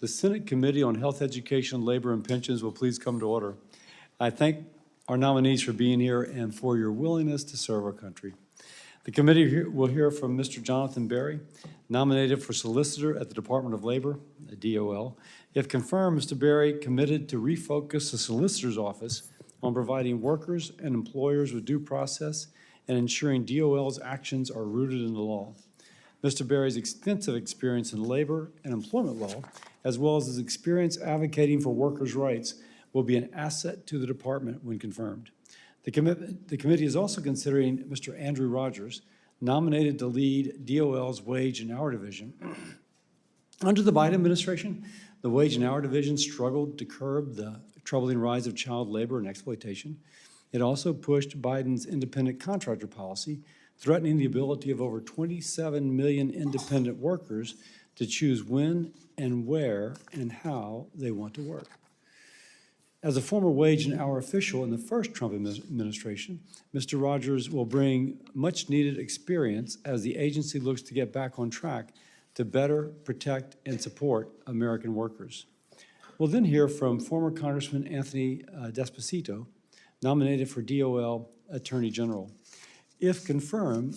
The Senate Committee on Health, Education, Labor, and Pensions will please come to order. I thank our nominees for being here and for your willingness to serve our country. The committee will hear from Mr. Jonathan Berry, nominated for Solicitor at the Department of Labor, DOL. If confirmed, Mr. Berry committed to refocus the Solicitor's Office on providing workers and employers with due process and ensuring DOL's actions are rooted in the law. Mr. Berry's extensive experience in labor and employment law, as well as his experience advocating for workers' rights, will be an asset to the department when confirmed. The committee is also considering Mr. Andrew Rogers, nominated to lead DOL's Wage and Hour Division. Under the Biden administration, the Wage and Hour Division struggled to curb the troubling rise of child labor and exploitation. It also pushed Biden's independent contractor policy, threatening the ability of over 27 million independent workers to choose when and where and how they want to work. As a former wage and hour official in the first Trump administration, Mr. Rogers will bring much-needed experience as the agency looks to get back on track to better protect and support American workers. We'll then hear from former Congressman Anthony Despacito, nominated for DOL Attorney General. If confirmed,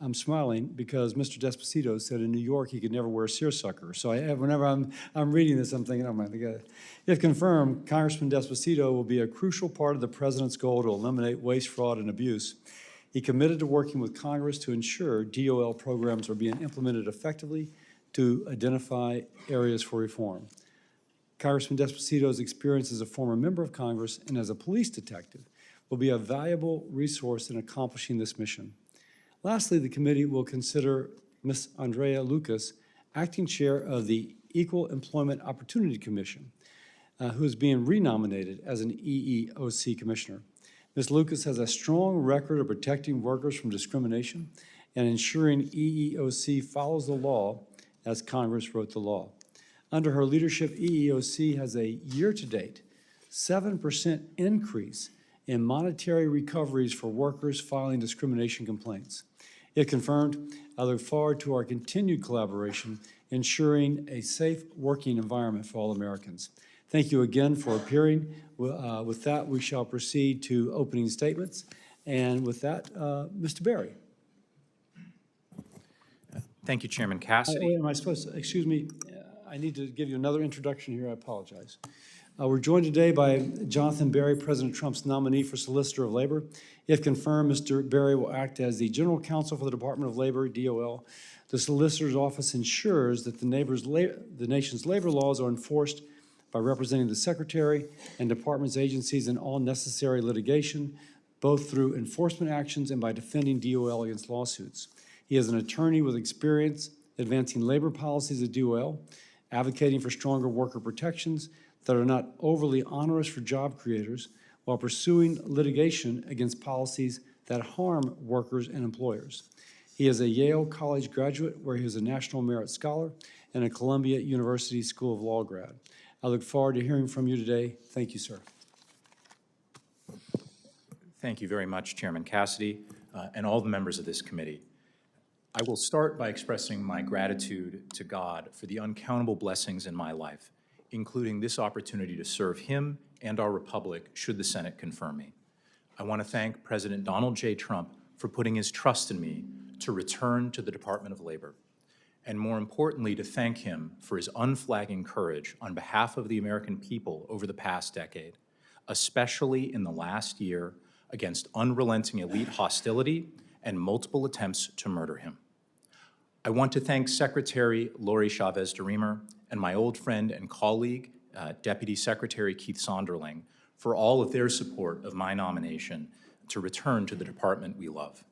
I'm smiling because Mr. Despacito said in New York he could never wear a seersucker. So whenever I'm reading this, I'm thinking, oh my God. If confirmed, Congressman Despacito will be a crucial part of the president's goal to eliminate waste, fraud, and abuse. He committed to working with Congress to ensure DOL programs are being implemented effectively to identify areas for reform. Congressman Despacito's experience as a former member of Congress and as a police detective will be a valuable resource in accomplishing this mission. Lastly, the committee will consider Ms. Andrea Lucas, acting chair of the Equal Employment Opportunity Commission, who is being renominated as an EEOC commissioner. Ms. Lucas has a strong record of protecting workers from discrimination and ensuring EEOC follows the law as Congress wrote the law. Under her leadership, EEOC has a year-to-date 7% increase in monetary recoveries for workers filing discrimination complaints. If confirmed, I look forward to our continued collaboration, ensuring a safe working environment for all Americans. Thank you again for appearing. With that, we shall proceed to opening statements. And with that, Mr. Berry. Thank you, Chairman Cassidy. Am I supposed to, excuse me, I need to give you another introduction here. I apologize. We're joined today by Jonathan Berry, President Trump's nominee for Solicitor of Labor. If confirmed, Mr. Berry will act as the General Counsel for the Department of Labor, DOL. The Solicitor's Office ensures that the nation's labor laws are enforced by representing the Secretary and Department's agencies in all necessary litigation, both through enforcement actions and by defending DOL against lawsuits. He is an attorney with experience advancing labor policies at DOL, advocating for stronger worker protections that are not overly onerous for job creators, while pursuing litigation against policies that harm workers and employers. He is a Yale College graduate where he is a National Merit Scholar and a Columbia University School of Law grad. I look forward to hearing from you today. Thank you, sir. Thank you very much, Chairman Cassidy, and all the members of this committee. I will start by expressing my gratitude to God for the uncountable blessings in my life, including this opportunity to serve him and our republic should the Senate confirm me. I want to thank President Donald J. Trump for putting his trust in me to return to the Department of Labor, and more importantly, to thank him for his unflagging courage on behalf of the American people over the past decade, especially in the last year against unrelenting elite hostility and multiple attempts to murder him. I want to thank Secretary Lori Chavez-DeRemer and my old friend and colleague, Deputy Secretary Keith Sonderling, for all of their support of my nomination to return to the department we love.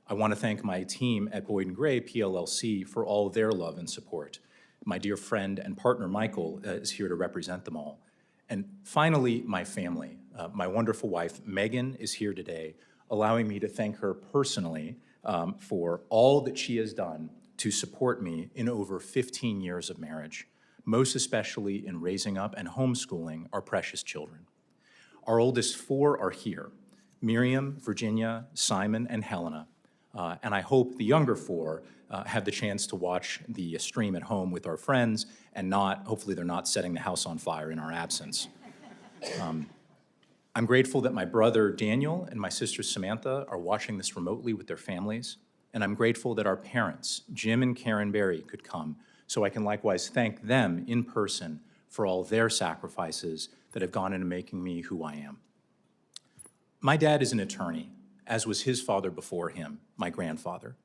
I want to thank my team at Boyd & Gray, PLLC, for all their love and support. My dear friend and partner, Michael, is here to represent them all. And finally, my family. My wonderful wife, Megan, is here today, allowing me to thank her personally for all that she has done to support me in over 15 years of marriage, most especially in raising up and homeschooling our precious children. Our oldest four are here, Miriam, Virginia, Simon, and Helena. And I hope the younger four have the chance to watch the stream at home with our friends and hopefully they're not setting the house on fire in our absence. I'm grateful that my brother Daniel and my sister Samantha are watching this remotely with their families. And I'm grateful that our parents, Jim and Karen Berry, could come so I can likewise thank them in person for all their sacrifices that have gone into making me who I am. My dad is an attorney, as was his father before him, my grandfather.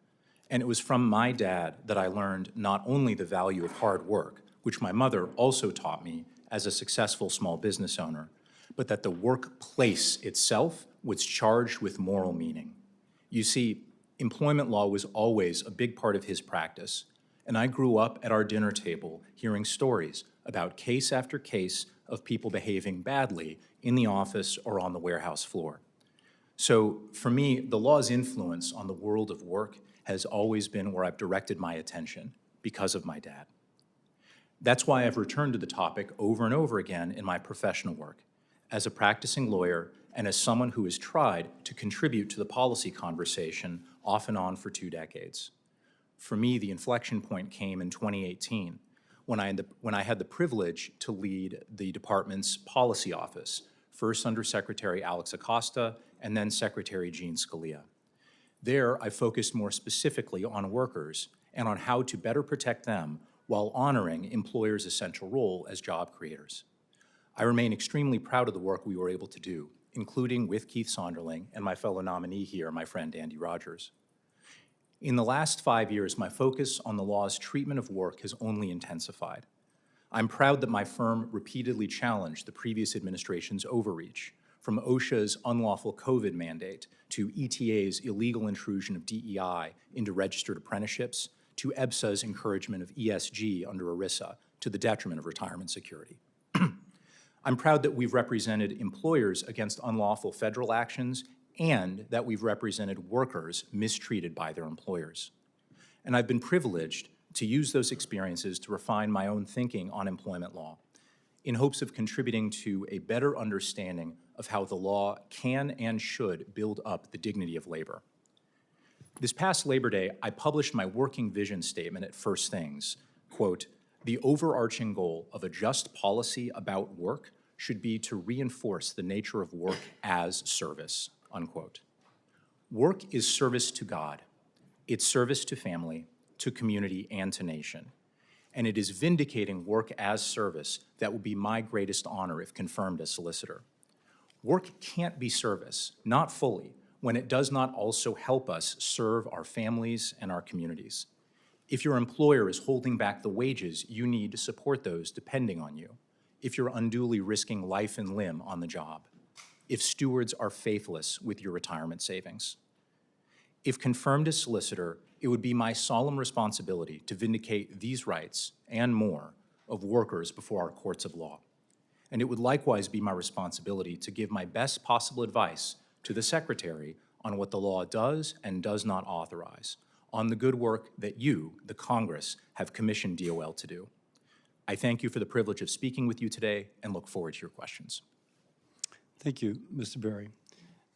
And it was from my dad that I learned not only the value of hard work, which my mother also taught me as a successful small business owner, but that the workplace itself was charged with moral meaning. You see, employment law was always a big part of his practice, and I grew up at our dinner table hearing stories about case after case of people behaving badly in the office or on the warehouse floor. So for me, the law's influence on the world of work has always been where I've directed my attention because of my dad. That's why I've returned to the topic over and over again in my professional work, as a practicing lawyer and as someone who has tried to contribute to the policy conversation off and on for 2 decades. For me, the inflection point came in 2018 when I had the privilege to lead the department's policy office, first under Secretary Alex Acosta and then Secretary Jean Scalia. There, I focused more specifically on workers and on how to better protect them while honoring employers' essential role as job creators. I remain extremely proud of the work we were able to do, including with Keith Sonderling and my fellow nominee here, my friend Andy Rogers. In the last 5 years, my focus on the law's treatment of work has only intensified. I'm proud that my firm repeatedly challenged the previous administration's overreach, from OSHA's unlawful COVID mandate to ETA's illegal intrusion of DEI into registered apprenticeships to EBSA's encouragement of ESG under ERISA to the detriment of retirement security. I'm proud that we've represented employers against unlawful federal actions and that we've represented workers mistreated by their employers. And I've been privileged to use those experiences to refine my own thinking on employment law in hopes of contributing to a better understanding of how the law can and should build up the dignity of labor. This past Labor Day, I published my working vision statement at First Things, quote, "The overarching goal of a just policy about work should be to reinforce the nature of work as service," unquote. Work is service to God. It's service to family, to community, and to nation. And it is vindicating work as service that will be my greatest honor if confirmed as solicitor. Work can't be service, not fully, when it does not also help us serve our families and our communities. If your employer is holding back the wages you need to support those depending on you, if you're unduly risking life and limb on the job, if stewards are faithless with your retirement savings. If confirmed as solicitor, it would be my solemn responsibility to vindicate these rights and more of workers before our courts of law. And it would likewise be my responsibility to give my best possible advice to the Secretary on what the law does and does not authorize, on the good work that you, the Congress, have commissioned DOL to do. I thank you for the privilege of speaking with you today and look forward to your questions. Thank you, Mr. Berry.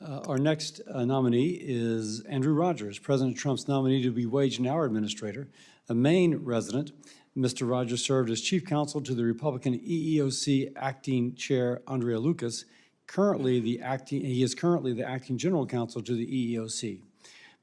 Our next nominee is Andrew Rogers, President Trump's nominee to be Wage and Hour Administrator, a Maine resident. Mr. Rogers served as Chief Counsel to the Republican EEOC Acting Chair Andrea Lucas. He is currently the Acting General Counsel to the EEOC.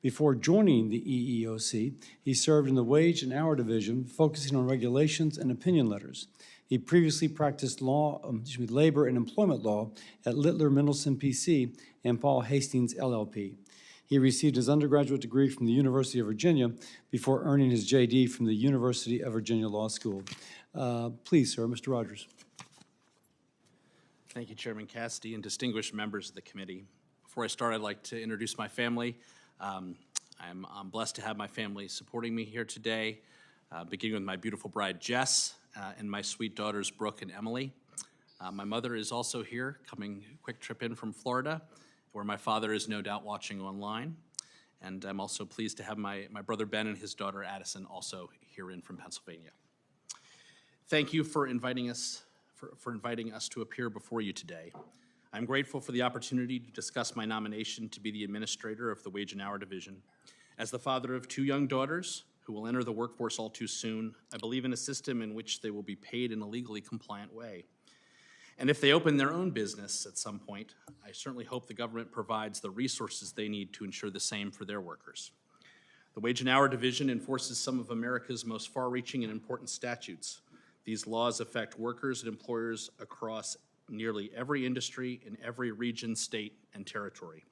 Before joining the EEOC, he served in the Wage and Hour Division, focusing on regulations and opinion letters. He previously practiced labor and employment law at Littler Mendelsohn PC and Paul Hastings LLP. He received his undergraduate degree from the University of Virginia before earning his JD from the University of Virginia Law School. Please, sir, Mr. Rogers. Thank you, Chairman Cassidy and distinguished members of the committee. Before I start, I'd like to introduce my family. I'm blessed to have my family supporting me here today, beginning with my beautiful bride, Jess, and my sweet daughters, Brooke and Emily. My mother is also here, coming quick trip in from Florida, where my father is no doubt watching online. And I'm also pleased to have my brother Ben and his daughter Addison also here in from Pennsylvania. Thank you for inviting us to appear before you today. I'm grateful for the opportunity to discuss my nomination to be the administrator of the Wage and Hour Division, As the father of 2 young daughters who will enter the workforce all too soon, I believe in a system in which they will be paid in a legally compliant way. And if they open their own business at some point, I certainly hope the government provides the resources they need to ensure the same for their workers. The Wage and Hour Division enforces some of America's most far-reaching and important statutes. These laws affect workers and employers across nearly every industry in every region, state, and territory.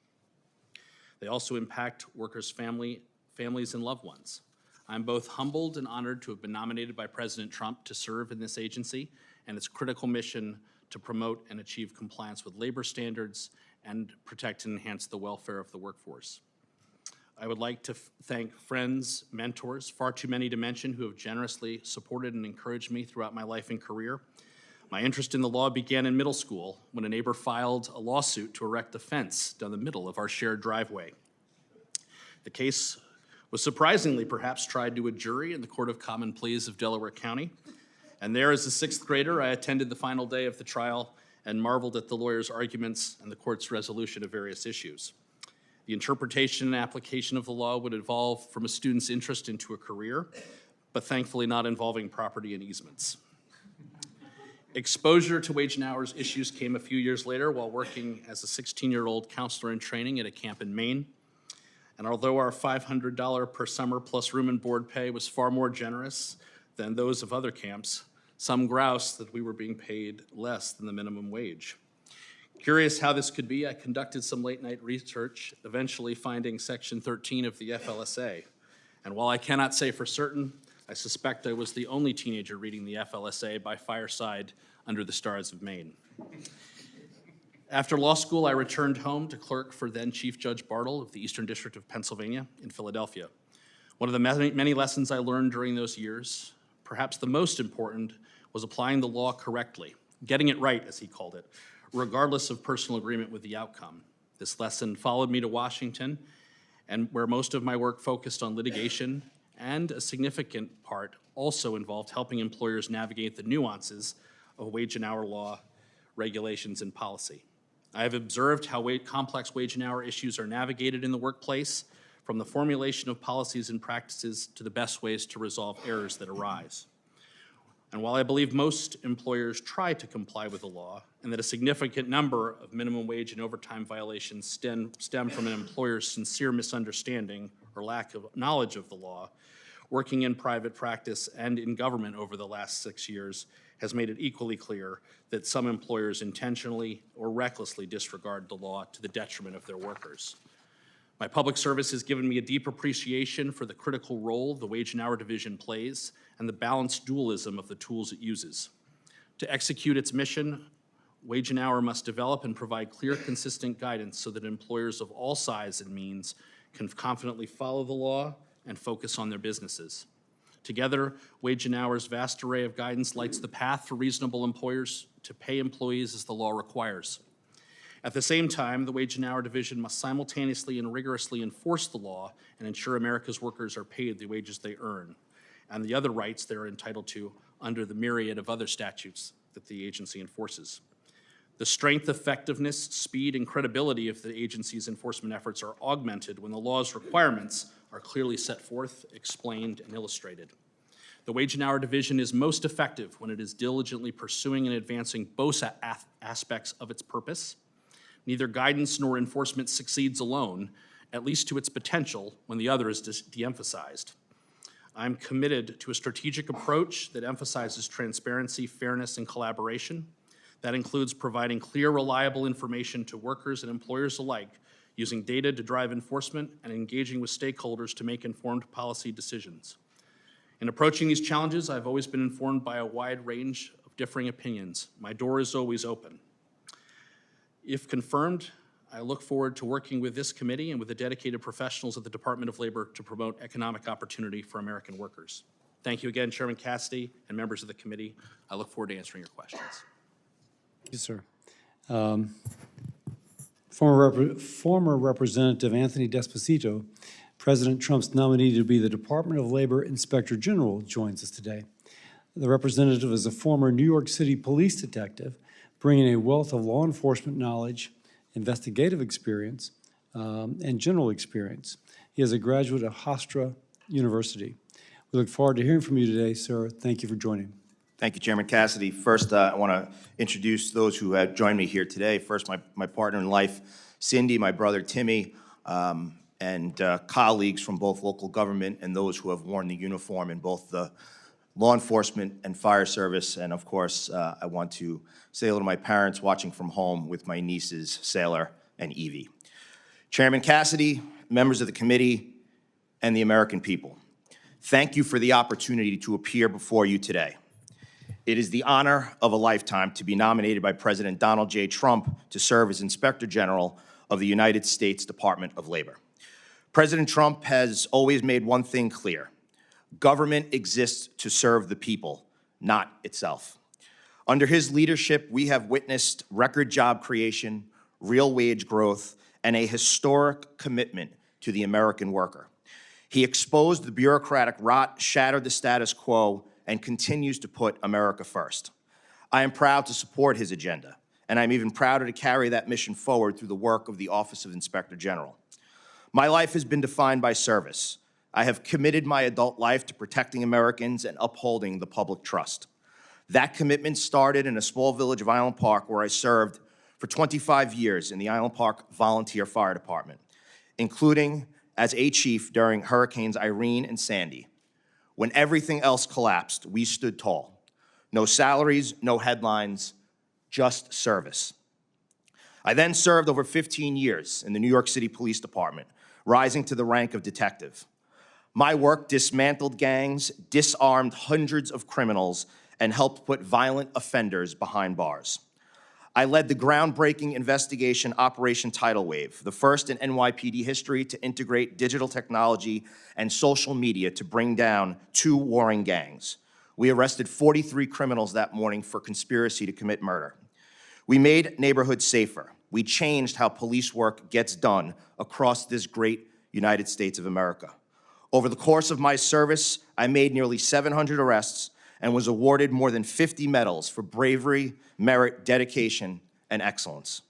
They also impact workers' families and loved ones. I'm both humbled and honored to have been nominated by President Trump to serve in this agency and its critical mission to promote and achieve compliance with labor standards and protect and enhance the welfare of the workforce. I would like to thank friends, mentors, far too many to mention, who have generously supported and encouraged me throughout my life and career. My interest in the law began in middle school when a neighbor filed a lawsuit to erect a fence down the middle of our shared driveway. The case was surprisingly perhaps tried to a jury in the Court of Common Pleas of Delaware County. And there, as a 6th grader, I attended the final day of the trial and marveled at the lawyer's arguments and the court's resolution of various issues. The interpretation and application of the law would evolve from a student's interest into a career, but thankfully not involving property and easements. Exposure to wage and hours issues came a few years later while working as a 16-year-old counselor in training at a camp in Maine. And although our $500 per summer plus room and board pay was far more generous than those of other camps, some groused that we were being paid less than the minimum wage. Curious how this could be, I conducted some late-night research, eventually finding Section 13 of the FLSA. And while I cannot say for certain, I suspect I was the only teenager reading the FLSA by fireside under the stars of Maine. After law school, I returned home to clerk for then Chief Judge Bartle of the Eastern District of Pennsylvania in Philadelphia. One of the many lessons I learned during those years, perhaps the most important, was applying the law correctly, getting it right, as he called it, regardless of personal agreement with the outcome. This lesson followed me to Washington, and where most of my work focused on litigation, and a significant part also involved helping employers navigate the nuances of wage and hour law, regulations, and policy. I have observed how complex wage and hour issues are navigated in the workplace, from the formulation of policies and practices to the best ways to resolve errors that arise. And while I believe most employers try to comply with the law, and that a significant number of minimum wage and overtime violations stem from an employer's sincere misunderstanding or lack of knowledge of the law, working in private practice and in government over the last 6 years has made it equally clear that some employers intentionally or recklessly disregard the law to the detriment of their workers. My public service has given me a deep appreciation for the critical role the Wage and Hour Division plays and the balanced dualism of the tools it uses. To execute its mission, Wage and Hour must develop and provide clear, consistent guidance so that employers of all sizes and means can confidently follow the law and focus on their businesses. Together, Wage and Hour's vast array of guidance lights the path for reasonable employers to pay employees as the law requires. At the same time, the Wage and Hour Division must simultaneously and rigorously enforce the law and ensure America's workers are paid the wages they earn and the other rights they're entitled to under the myriad of other statutes that the agency enforces. The strength, effectiveness, speed, and credibility of the agency's enforcement efforts are augmented when the law's requirements are clearly set forth, explained, and illustrated. The Wage and Hour Division is most effective when it is diligently pursuing and advancing both aspects of its purpose. Neither guidance nor enforcement succeeds alone, at least to its potential, when the other is de-emphasized. I'm committed to a strategic approach that emphasizes transparency, fairness, and collaboration. That includes providing clear, reliable information to workers and employers alike, using data to drive enforcement, and engaging with stakeholders to make informed policy decisions. In approaching these challenges, I've always been informed by a wide range of differing opinions. My door is always open. If confirmed, I look forward to working with this committee and with the dedicated professionals of the Department of Labor to promote economic opportunity for American workers. Thank you again, Chairman Cassidy and members of the committee. I look forward to answering your questions. Thank you, sir. Former Representative Anthony Despacito, President Trump's nominee to be the Department of Labor Inspector General, joins us today. The representative is a former New York City police detective, bringing a wealth of law enforcement knowledge, investigative experience, and general experience. He is a graduate of Hofstra University. We look forward to hearing from you today, sir. Thank you for joining. Thank you, Chairman Cassidy. First, I want to introduce those who have joined me here today. First, my partner in life, Cindy, my brother, Timmy, and colleagues from both local government and those who have worn the uniform in both the law enforcement and fire service. And of course, I want to say hello to my parents watching from home with my nieces, Sailor and Evie. Chairman Cassidy, members of the committee, and the American people, thank you for the opportunity to appear before you today. It is the honor of a lifetime to be nominated by President Donald J. Trump to serve as Inspector General of the United States Department of Labor. President Trump has always made one thing clear: government exists to serve the people, not itself. Under his leadership, we have witnessed record job creation, real wage growth, and a historic commitment to the American worker. He exposed the bureaucratic rot, shattered the status quo, and continues to put America first. I am proud to support his agenda, and I'm even prouder to carry that mission forward through the work of the Office of Inspector General. My life has been defined by service. I have committed my adult life to protecting Americans and upholding the public trust. That commitment started in a small village of Island Park, where I served for 25 years in the Island Park Volunteer Fire Department, including as a chief during Hurricanes Irene and Sandy. When everything else collapsed, we stood tall. No salaries, no headlines, just service. I then served over 15 years in the New York City Police Department, rising to the rank of detective. My work dismantled gangs, disarmed hundreds of criminals, and helped put violent offenders behind bars. I led the groundbreaking investigation Operation Tidal Wave, the first in NYPD history to integrate digital technology and social media to bring down 2 warring gangs. We arrested 43 criminals that morning for conspiracy to commit murder. We made neighborhoods safer. We changed how police work gets done across this great United States of America. Over the course of my service, I made nearly 700 arrests and was awarded more than 50 medals for bravery, merit, dedication, and excellence.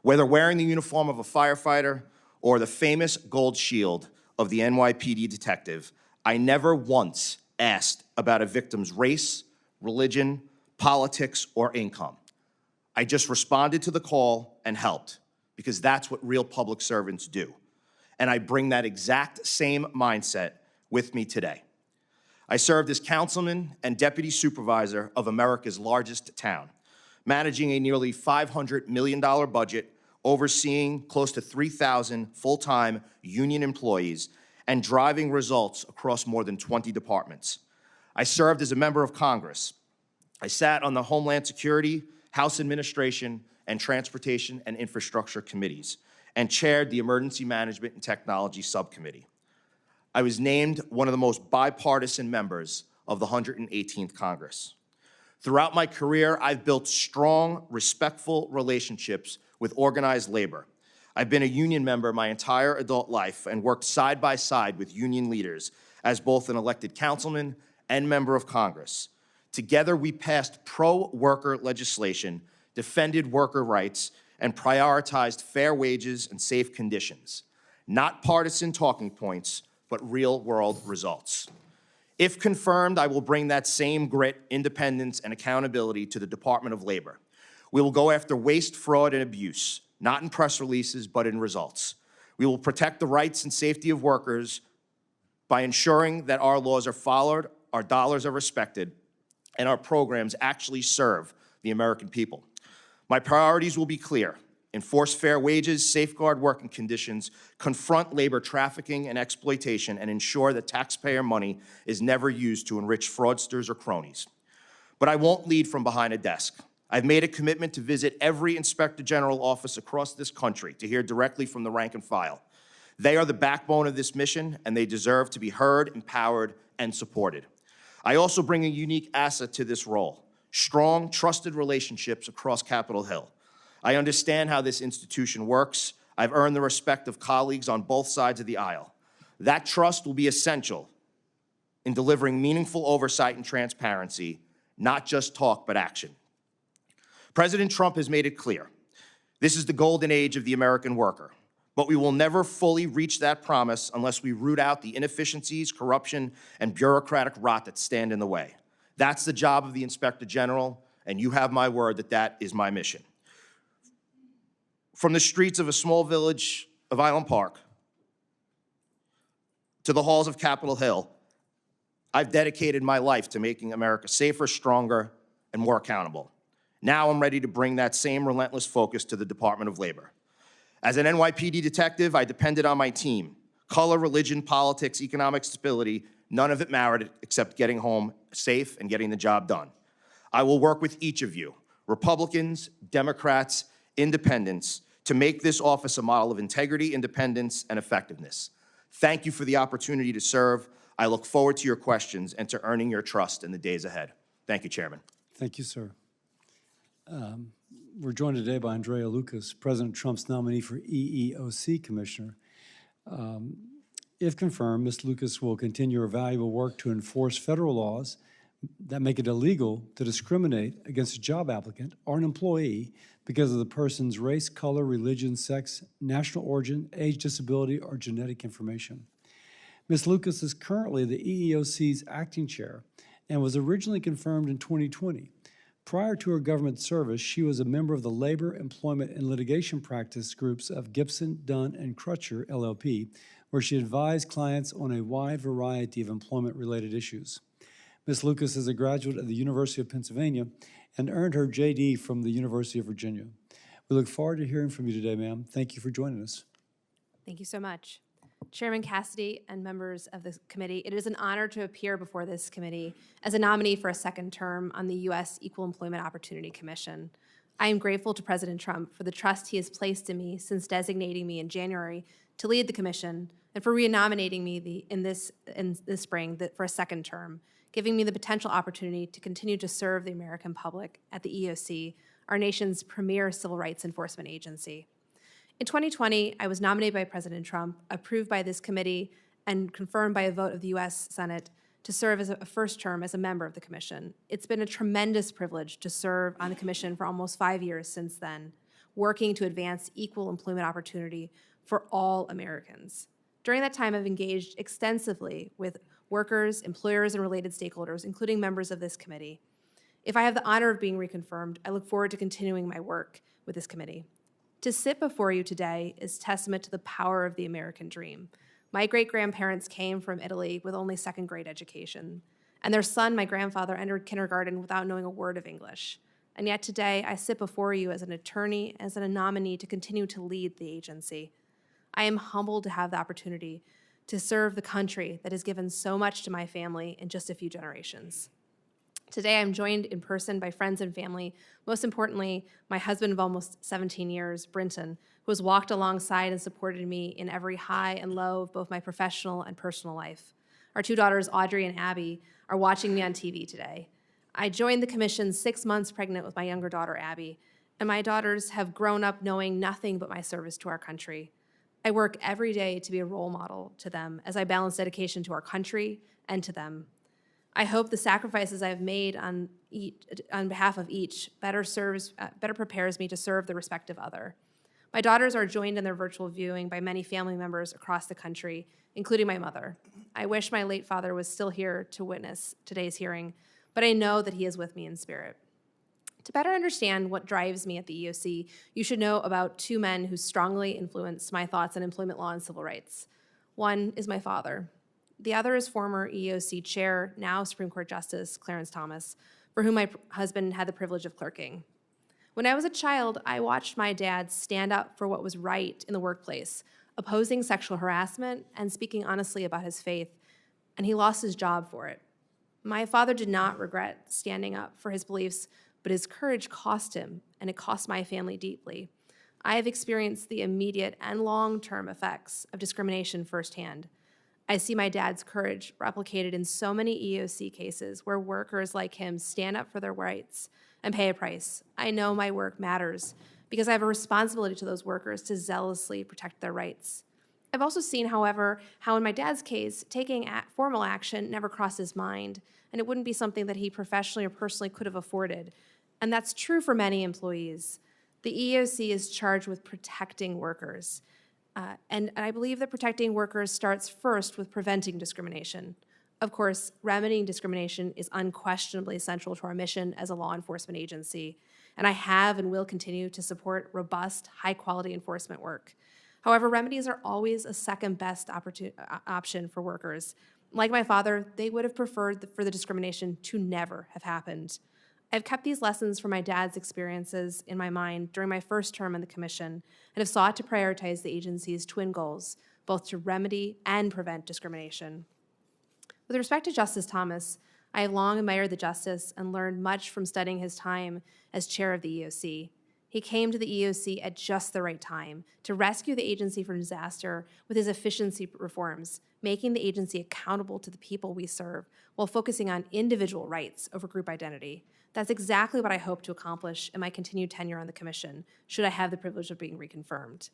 Whether wearing the uniform of a firefighter or the famous gold shield of the NYPD detective, I never once asked about a victim's race, religion, politics, or income. I just responded to the call and helped, because that's what real public servants do. And I bring that exact same mindset with me today. I served as councilman and deputy supervisor of America's largest town, managing a nearly $500 million budget, overseeing close to 3,000 full-time union employees, and driving results across more than 20 departments. I served as a member of Congress. I sat on the Homeland Security, House Administration, and Transportation and Infrastructure committees, and chaired the Emergency Management and Technology Subcommittee. I was named one of the most bipartisan members of the 118th Congress. Throughout my career, I've built strong, respectful relationships with organized labor. I've been a union member my entire adult life and worked side by side with union leaders as both an elected councilman and member of Congress. Together, we passed pro-worker legislation, defended worker rights, and prioritized fair wages and safe conditions. Not partisan talking points, but real-world results. If confirmed, I will bring that same grit, independence, and accountability to the Department of Labor. We will go after waste, fraud, and abuse, not in press releases, but in results. We will protect the rights and safety of workers by ensuring that our laws are followed, our dollars are respected, and our programs actually serve the American people. My priorities will be clear: enforce fair wages, safeguard working conditions, confront labor trafficking and exploitation, and ensure that taxpayer money is never used to enrich fraudsters or cronies. But I won't lead from behind a desk. I've made a commitment to visit every Inspector General office across this country to hear directly from the rank and file. They are the backbone of this mission, and they deserve to be heard, empowered, and supported. I also bring a unique asset to this role: strong, trusted relationships across Capitol Hill. I understand how this institution works. I've earned the respect of colleagues on both sides of the aisle. That trust will be essential in delivering meaningful oversight and transparency, not just talk, but action. President Trump has made it clear: this is the golden age of the American worker. But we will never fully reach that promise unless we root out the inefficiencies, corruption, and bureaucratic rot that stand in the way. That's the job of the Inspector General, and you have my word that that is my mission. From the streets of a small village of Island Park to the halls of Capitol Hill, I've dedicated my life to making America safer, stronger, and more accountable. Now I'm ready to bring that same relentless focus to the Department of Labor. As an NYPD detective, I depended on my team. Color, religion, politics, economic stability, none of it mattered except getting home safe and getting the job done. I will work with each of you, Republicans, Democrats, independents, to make this office a model of integrity, independence, and effectiveness. Thank you for the opportunity to serve. I look forward to your questions and to earning your trust in the days ahead. Thank you, Chairman. Thank you, sir. We're joined today by Andrea Lucas, President Trump's nominee for EEOC Commissioner. If confirmed, Ms. Lucas will continue her valuable work to enforce federal laws that make it illegal to discriminate against a job applicant or an employee because of the person's race, color, religion, sex, national origin, age, disability, or genetic information. Ms. Lucas is currently the EEOC's acting chair and was originally confirmed in 2020. Prior to her government service, she was a member of the Labor, Employment, and Litigation Practice Groups of Gibson, Dunn, and Crutcher, LLP, where she advised clients on a wide variety of employment-related issues. Ms. Lucas is a graduate of the University of Pennsylvania and earned her JD from the University of Virginia. We look forward to hearing from you today, ma'am. Thank you for joining us. Thank you so much. Chairman Cassidy and members of the committee, it is an honor to appear before this committee as a nominee for a second term on the U.S. Equal Employment Opportunity Commission. I am grateful to President Trump for the trust he has placed in me since designating me in January to lead the commission and for renominating me in this spring for a second term, giving me the potential opportunity to continue to serve the American public at the EEOC, our nation's premier civil rights enforcement agency. In 2020, I was nominated by President Trump, approved by this committee, and confirmed by a vote of the U.S. Senate to serve as a first term as a member of the commission. It's been a tremendous privilege to serve on the commission for almost 5 years since then, working to advance equal employment opportunity for all Americans. During that time, I've engaged extensively with workers, employers, and related stakeholders, including members of this committee. If I have the honor of being reconfirmed, I look forward to continuing my work with this committee. To sit before you today is testament to the power of the American dream. My great-grandparents came from Italy with only second-grade education, and their son, my grandfather, entered kindergarten without knowing a word of English. And yet today, I sit before you as an attorney, as a nominee to continue to lead the agency. I am humbled to have the opportunity to serve the country that has given so much to my family in just a few generations. Today, I'm joined in person by friends and family, most importantly, my husband of almost 17 years, Brinton, who has walked alongside and supported me in every high and low of both my professional and personal life. Our two daughters, Audrey and Abby, are watching me on TV today. I joined the commission 6 months pregnant with my younger daughter, Abby, and my daughters have grown up knowing nothing but my service to our country. I work every day to be a role model to them as I balance dedication to our country and to them. I hope the sacrifices I have made on behalf of each better prepares me to serve the respective other. My daughters are joined in their virtual viewing by many family members across the country, including my mother. I wish my late father was still here to witness today's hearing, but I know that he is with me in spirit. To better understand what drives me at the EEOC, you should know about two men who strongly influenced my thoughts on employment law and civil rights. One is my father. The other is former EEOC Chair, now Supreme Court Justice Clarence Thomas, for whom my husband had the privilege of clerking. When I was a child, I watched my dad stand up for what was right in the workplace, opposing sexual harassment and speaking honestly about his faith, and he lost his job for it. My father did not regret standing up for his beliefs, but his courage cost him, and it cost my family deeply. I have experienced the immediate and long-term effects of discrimination firsthand. I see my dad's courage replicated in so many EEOC cases where workers like him stand up for their rights and pay a price. I know my work matters because I have a responsibility to those workers to zealously protect their rights. I've also seen, however, how in my dad's case, taking formal action never crossed his mind, and it wouldn't be something that he professionally or personally could have afforded. And that's true for many employees. The EEOC is charged with protecting workers. And I believe that protecting workers starts first with preventing discrimination. Of course, remedying discrimination is unquestionably central to our mission as a law enforcement agency, and I have and will continue to support robust, high-quality enforcement work. However, remedies are always a second-best option for workers. Like my father, they would have preferred for the discrimination to never have happened. I've kept these lessons from my dad's experiences in my mind during my first term in the commission and have sought to prioritize the agency's twin goals, both to remedy and prevent discrimination. With respect to Justice Thomas, I have long admired the justice and learned much from studying his time as chair of the EOC. He came to the EOC at just the right time to rescue the agency from disaster with his efficiency reforms, making the agency accountable to the people we serve while focusing on individual rights over group identity. That's exactly what I hope to accomplish in my continued tenure on the commission, should I have the privilege of being reconfirmed.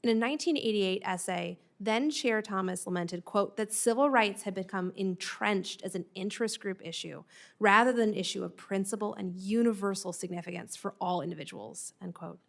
In a 1988 essay, then Chair Thomas lamented, quote, that civil rights had become entrenched as an interest group issue rather than an issue of principle and universal significance for all individuals, end quote.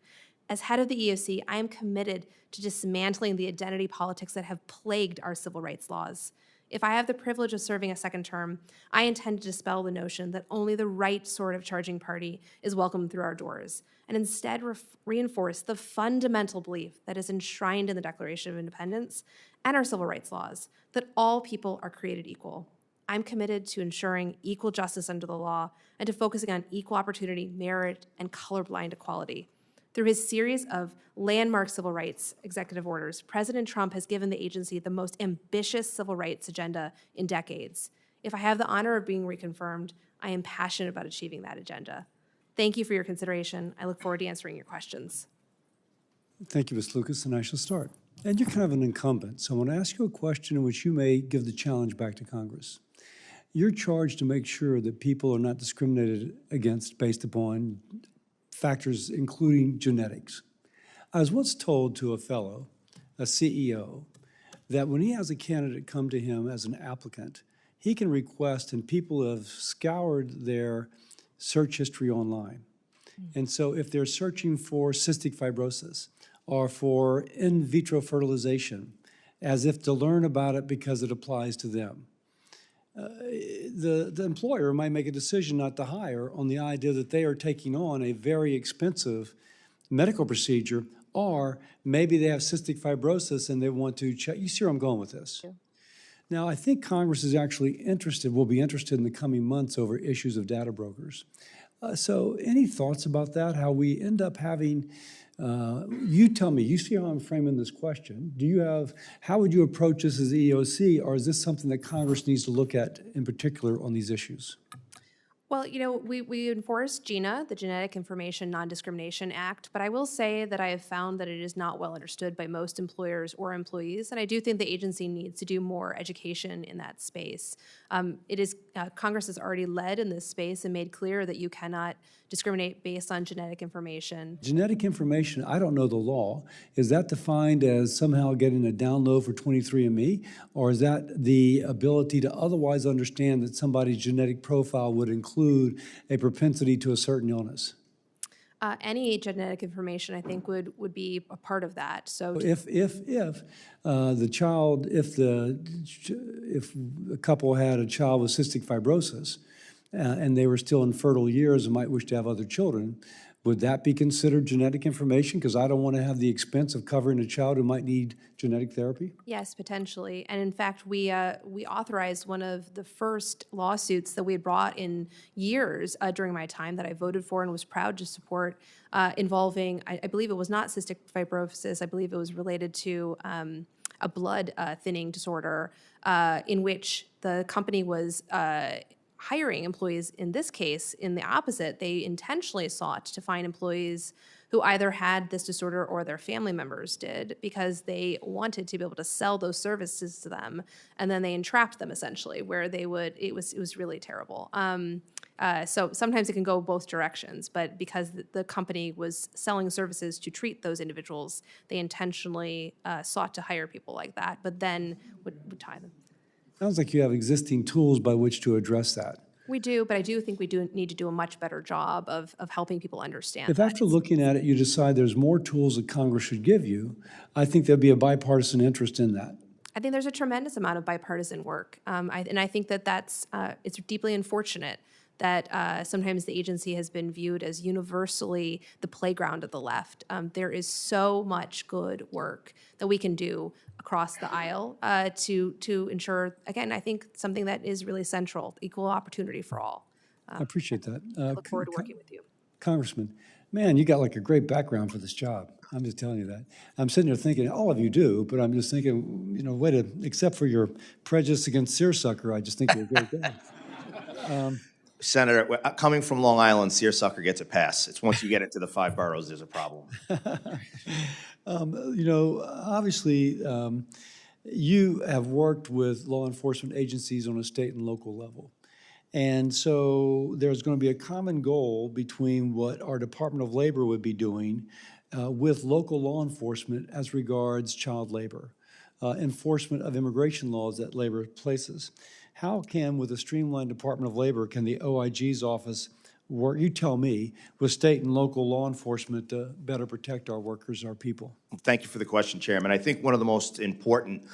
As head of the EOC, I am committed to dismantling the identity politics that have plagued our civil rights laws. If I have the privilege of serving a second term, I intend to dispel the notion that only the right sort of charging party is welcome through our doors, and instead reinforce the fundamental belief that is enshrined in the Declaration of Independence and our civil rights laws, that all people are created equal. I'm committed to ensuring equal justice under the law and to focusing on equal opportunity, merit, and colorblind equality. Through his series of landmark civil rights executive orders, President Trump has given the agency the most ambitious civil rights agenda in decades. If I have the honor of being reconfirmed, I am passionate about achieving that agenda. Thank you for your consideration. I look forward to answering your questions. Thank you, Ms. Lucas, and I shall start. And you're kind of an incumbent, so I want to ask you a question in which you may give the challenge back to Congress. You're charged to make sure that people are not discriminated against based upon factors including genetics. I was once told to a fellow, a CEO, that when he has a candidate come to him as an applicant, he can request, and people have scoured their search history online. And so if they're searching for cystic fibrosis or for in vitro fertilization, as if to learn about it because it applies to them, the employer might make a decision not to hire on the idea that they are taking on a very expensive medical procedure, or maybe they have cystic fibrosis and they want to check. You see where I'm going with this? Yeah. Now, I think Congress is actually interested, will be interested in the coming months over issues of data brokers. So any thoughts about that, how we end up having, you tell me, you see how I'm framing this question. Do you have, how would you approach this as EEOC, or is this something that Congress needs to look at in particular on these issues? Well, you know, we enforce GINA, the Genetic Information Non-Discrimination Act, but I will say that I have found that it is not well understood by most employers or employees, and I do think the agency needs to do more education in that space. Congress has already led in this space and made clear that you cannot discriminate based on genetic information. Genetic information, I don't know the law. Is that defined as somehow getting a download for 23andMe, or is that the ability to otherwise understand that somebody's genetic profile would include a propensity to a certain illness? Any genetic information, I think, would be a part of that. So if the child, if a couple had a child with cystic fibrosis, and they were still in fertile years and might wish to have other children, would that be considered genetic information? Because I don't want to have the expense of covering a child who might need genetic therapy? Yes, potentially. And in fact, we authorized one of the first lawsuits that we had brought in years during my time that I voted for and was proud to support, involving, I believe it was not cystic fibrosis, I believe it was related to a blood thinning disorder, in which the company was hiring employees. In this case, in the opposite, they intentionally sought to find employees who either had this disorder or their family members did, because they wanted to be able to sell those services to them, and then they entrapped them essentially, where they would, it was really terrible. So sometimes it can go both directions, but because the company was selling services to treat those individuals, they intentionally sought to hire people like that, but then would tie them. Sounds like you have existing tools by which to address that. We do, but I do think we do need to do a much better job of helping people understand If that. after looking at it, you decide there's more tools that Congress should give you, I think there'd be a bipartisan interest in that. I think there's a tremendous amount of bipartisan work, and I think that it's deeply unfortunate that sometimes the agency has been viewed as universally the playground of the left. There is so much good work that we can do across the aisle to ensure, again, I think something that is really central, equal opportunity for all. I appreciate that. I look forward to working with you. Congressman, man, you got like a great background for this job. I'm just telling you that. I'm sitting there thinking, all of you do, but I'm just thinking, except for your prejudice against seersucker, I just think you're a great guy. Senator, coming from Long Island, seersucker gets a pass. It's once you get it to the 5 boroughs, there's a problem. Obviously, you have worked with law enforcement agencies on a state and local level. And so there's going to be a common goal between what our Department of Labor would be doing with local law enforcement as regards child labor, enforcement of immigration laws that labor places. How can, with a streamlined Department of Labor, can the OIG's office work, you tell me, with state and local law enforcement to better protect our workers and our people? Thank you for the question, Chairman. I think one of the most important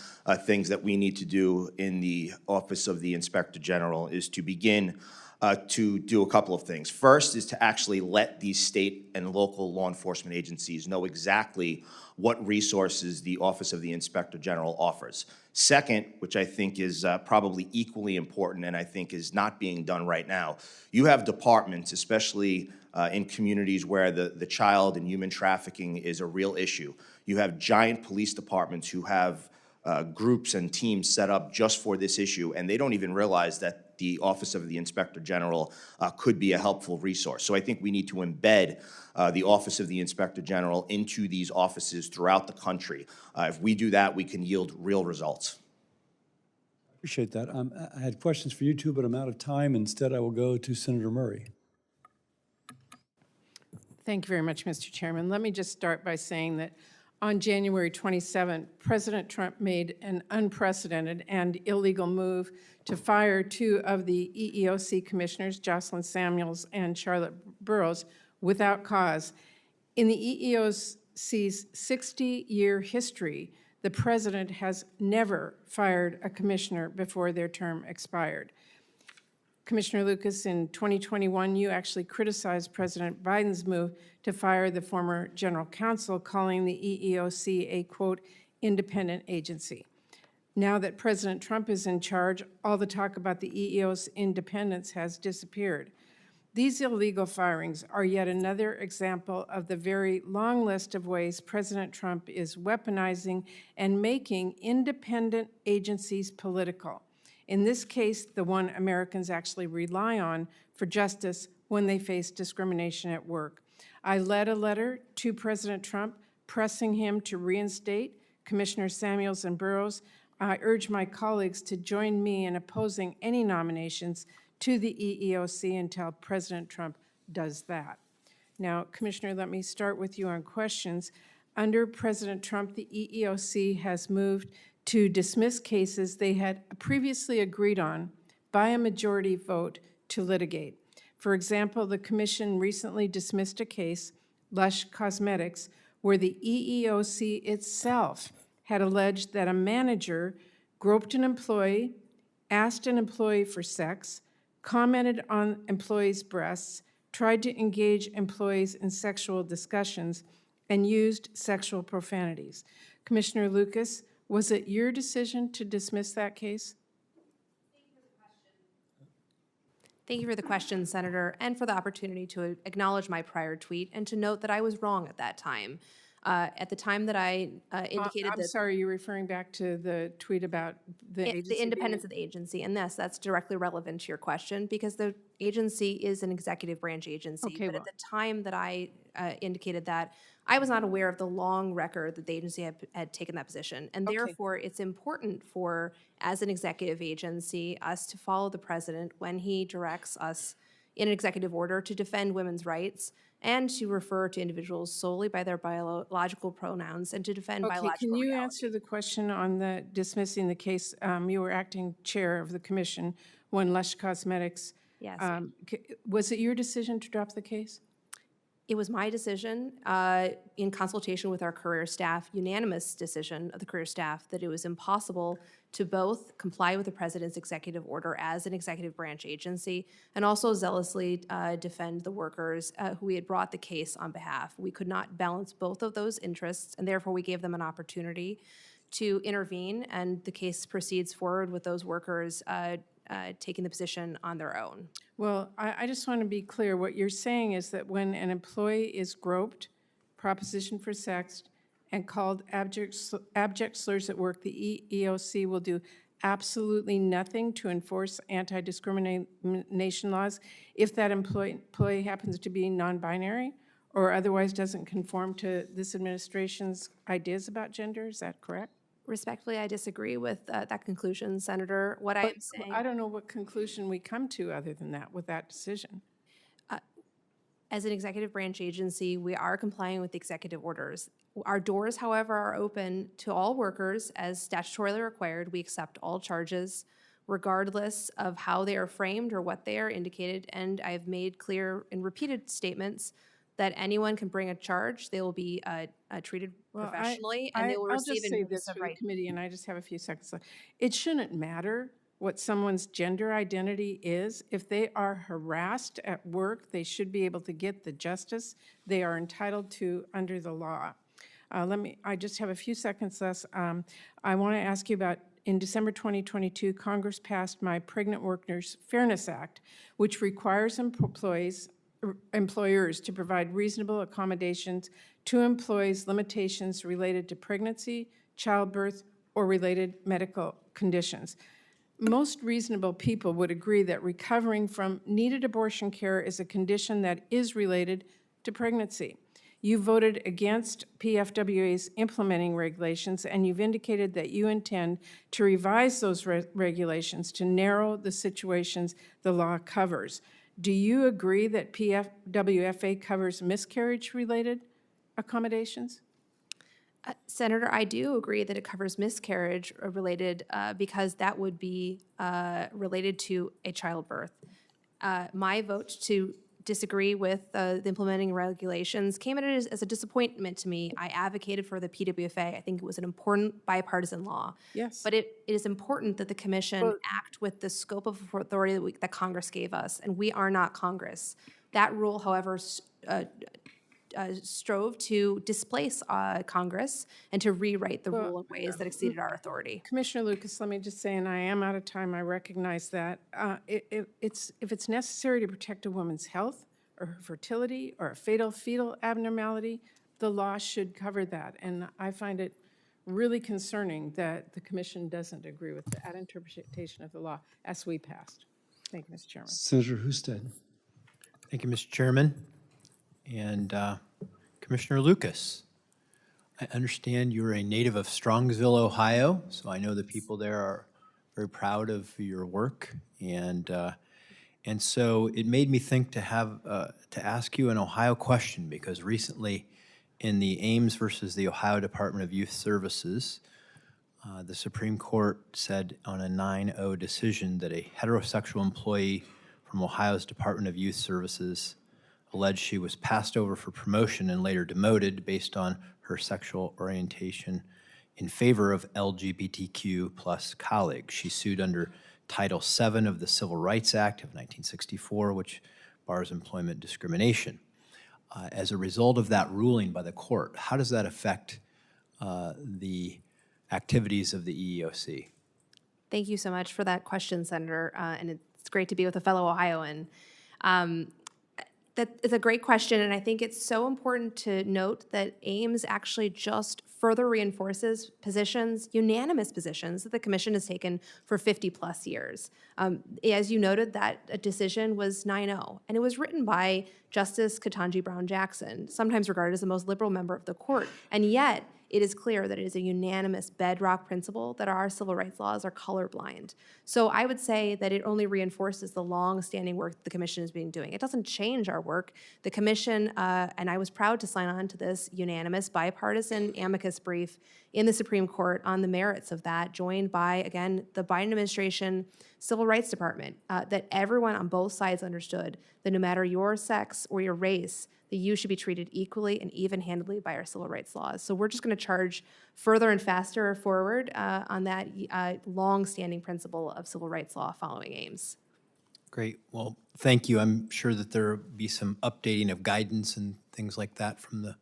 things that we need to do in the Office of the Inspector General is to begin to do a couple of things. First is to actually let these state and local law enforcement agencies know exactly what resources the Office of the Inspector General offers. Second, which I think is probably equally important and I think is not being done right now, you have departments, especially in communities where the child and human trafficking is a real issue. You have giant police departments who have groups and teams set up just for this issue, and they don't even realize that the Office of the Inspector General could be a helpful resource. So I think we need to embed the Office of the Inspector General into these offices throughout the country. If we do that, we can yield real results. Appreciate that. I had questions for you too, but I'm out of time. Instead, I will go to Senator Murray. Thank you very much, Mr. Chairman. Let me just start by saying that on January 27, President Trump made an unprecedented and illegal move to fire 2 of the EEOC commissioners, Jocelyn Samuels and Charlotte Burrows, without cause. In the EEOC's 60-year history, the president has never fired a commissioner before their term expired. Commissioner Lucas, in 2021, you actually criticized President Biden's move to fire the former general counsel, calling the EEOC a, quote, independent agency. Now that President Trump is in charge, all the talk about the EEOC's independence has disappeared. These illegal firings are yet another example of the very long list of ways President Trump is weaponizing and making independent agencies political. In this case, the one Americans actually rely on for justice when they face discrimination at work. I led a letter to President Trump pressing him to reinstate Commissioner Samuels and Burrows. I urge my colleagues to join me in opposing any nominations to the EEOC until President Trump does that. Now, Commissioner, let me start with you on questions. Under President Trump, the EEOC has moved to dismiss cases they had previously agreed on by a majority vote to litigate. For example, the Commission recently dismissed a case, Lush Cosmetics, where the EEOC itself had alleged that a manager groped an employee, asked an employee for sex, commented on employees' breasts, tried to engage employees in sexual discussions, and used sexual profanities. Commissioner Lucas, was it your decision to dismiss that case? Thank you for the question, Senator, and for the opportunity to acknowledge my prior tweet and to note that I was wrong at that time. At the time that I indicated I'm that— sorry, you're referring back to the tweet about the agency? The independence of the agency, and that's directly relevant to your question because the agency is an executive branch agency. Okay, but at the time that I indicated that, I was not aware of the long record that the agency had taken that position. And therefore, it's important for, as an executive agency, us to follow the president when he directs us in an executive order to defend women's rights and to refer to individuals solely by their biological pronouns and to defend biological Can you reality. answer the question on the dismissing the case? You were acting chair of the commission when Lush Cosmetics Yes. Was it your decision to drop the case? It was my decision, in consultation with our career staff, unanimous decision of the career staff, that it was impossible to both comply with the president's executive order as an executive branch agency and also zealously defend the workers who we had brought the case on behalf. We could not balance both of those interests, and therefore we gave them an opportunity to intervene, and the case proceeds forward with those workers taking the position on their own. Well, I just want to be clear. What you're saying is that when an employee is groped, propositioned for sex, and called abject slurs at work, the EEOC will do absolutely nothing to enforce anti-discrimination laws if that employee happens to be non-binary or otherwise doesn't conform to this administration's ideas about gender. Is that correct? Respectfully, I disagree with that conclusion, Senator. What I am saying, I don't know what conclusion we come to other than that with that decision. as an executive branch agency, we are complying with the executive orders. Our doors, however, are open to all workers as statutorily required. We accept all charges, regardless of how they are framed or what they are indicated. And I've made clear in repeated statements that anyone can bring a charge. They will be treated professionally, and they will I'll receive just a say notice this of for the right. committee, and I just have a few seconds left. It shouldn't matter what someone's gender identity is. If they are harassed at work, they should be able to get the justice they are entitled to under the law. I just have a few seconds left. I want to ask you about, in December 2022, Congress passed my Pregnant Workers Fairness Act, which requires employers to provide reasonable accommodations to employees' limitations related to pregnancy, childbirth, or related medical conditions. Most reasonable people would agree that recovering from needed abortion care is a condition that is related to pregnancy. You voted against PFWA's implementing regulations, and you've indicated that you intend to revise those regulations to narrow the situations the law covers. Do you agree that PFWFA covers miscarriage-related accommodations? Senator, I do agree that it covers miscarriage related because that would be related to a childbirth. My vote to disagree with the implementing regulations came as a disappointment to me. I advocated for the PWFA. I think it was an important bipartisan law. Yes. But it is important that the commission act with the scope of authority that Congress gave us, and we are not Congress. That rule, however, strove to displace Congress and to rewrite the rule in ways that exceeded our authority. Commissioner Lucas, let me just say, and I am out of time, I recognize that. If it's necessary to protect a woman's health or her fertility or a fatal fetal abnormality, the law should cover that. And I find it really concerning that the commission doesn't agree with that interpretation of the law as we passed. Thank you, Mr. Chairman. Senator Husted. Thank you, Mr. Chairman. And Commissioner Lucas, I understand you're a native of Strongsville, Ohio, so I know the people there are very proud of your work. And so it made me think to ask you an Ohio question, because recently in the Ames versus the Ohio Department of Youth Services, the Supreme Court said on a 9-0 decision that a heterosexual employee from Ohio's Department of Youth Services alleged she was passed over for promotion and later demoted based on her sexual orientation in favor of LGBTQ plus colleagues. She sued under Title VII of the Civil Rights Act of 1964, which bars employment discrimination. As a result of that ruling by the court, how does that affect the activities of the EEOC? Thank you so much for that question, Senator, and it's great to be with a fellow Ohioan. That is a great question, and I think it's so important to note that Ames actually just further reinforces positions, unanimous positions, that the commission has taken for 50-plus years. As you noted, that decision was 9-0, and it was written by Justice Ketanji Brown Jackson, sometimes regarded as the most liberal member of the court, and yet it is clear that it is a unanimous bedrock principle that our civil rights laws are colorblind. So I would say that it only reinforces the long-standing work the Commission has been doing. It doesn't change our work. The Commission, and I was proud to sign on to this unanimous bipartisan amicus brief in the Supreme Court on the merits of that, joined by, again, the Biden administration Civil Rights Department, that everyone on both sides understood that no matter your sex or your race, that you should be treated equally and even-handedly by our civil rights laws. So we're just going to charge further and faster forward on that long-standing principle of civil rights law following Ames. Great. Well, thank you. I'm sure that there will be some updating of guidance and things like that from the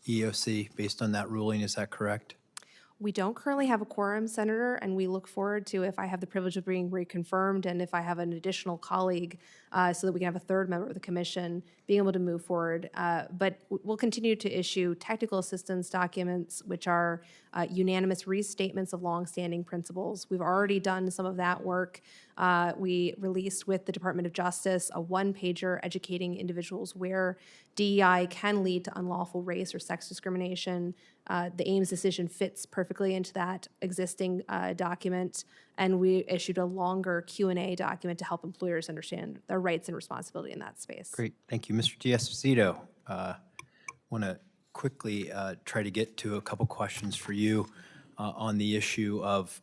EEOC based on that ruling. Is that correct? We don't currently have a quorum, Senator, and we look forward to, if I have the privilege of being reconfirmed and if I have an additional colleague so that we can have a third member of the Commission being able to move forward. But we'll continue to issue technical assistance documents, which are unanimous restatements of longstanding principles. We've already done some of that work. We released with the Department of Justice a one-pager educating individuals where DEI can lead to unlawful race or sex discrimination. The Ames decision fits perfectly into that existing document, and we issued a longer Q&A document to help employers understand their rights and responsibility in that space. Great. Thank you. Mr. Despacito, want to quickly try to get to a couple questions for you on the issue of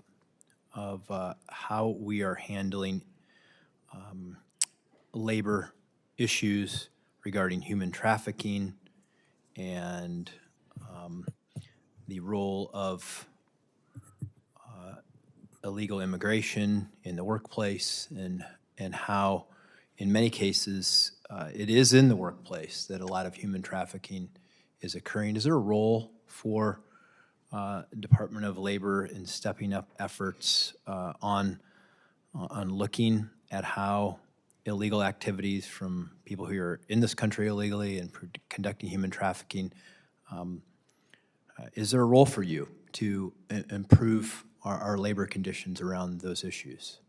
how we are handling labor issues regarding human trafficking and the role of illegal immigration in the workplace and how, in many cases, it is in the workplace that a lot of human trafficking is occurring. Is there a role for Department of Labor in stepping up efforts on looking at how illegal activities from people who are in this country illegally and conducting human trafficking, is there a role for you to improve our labor conditions around those issues?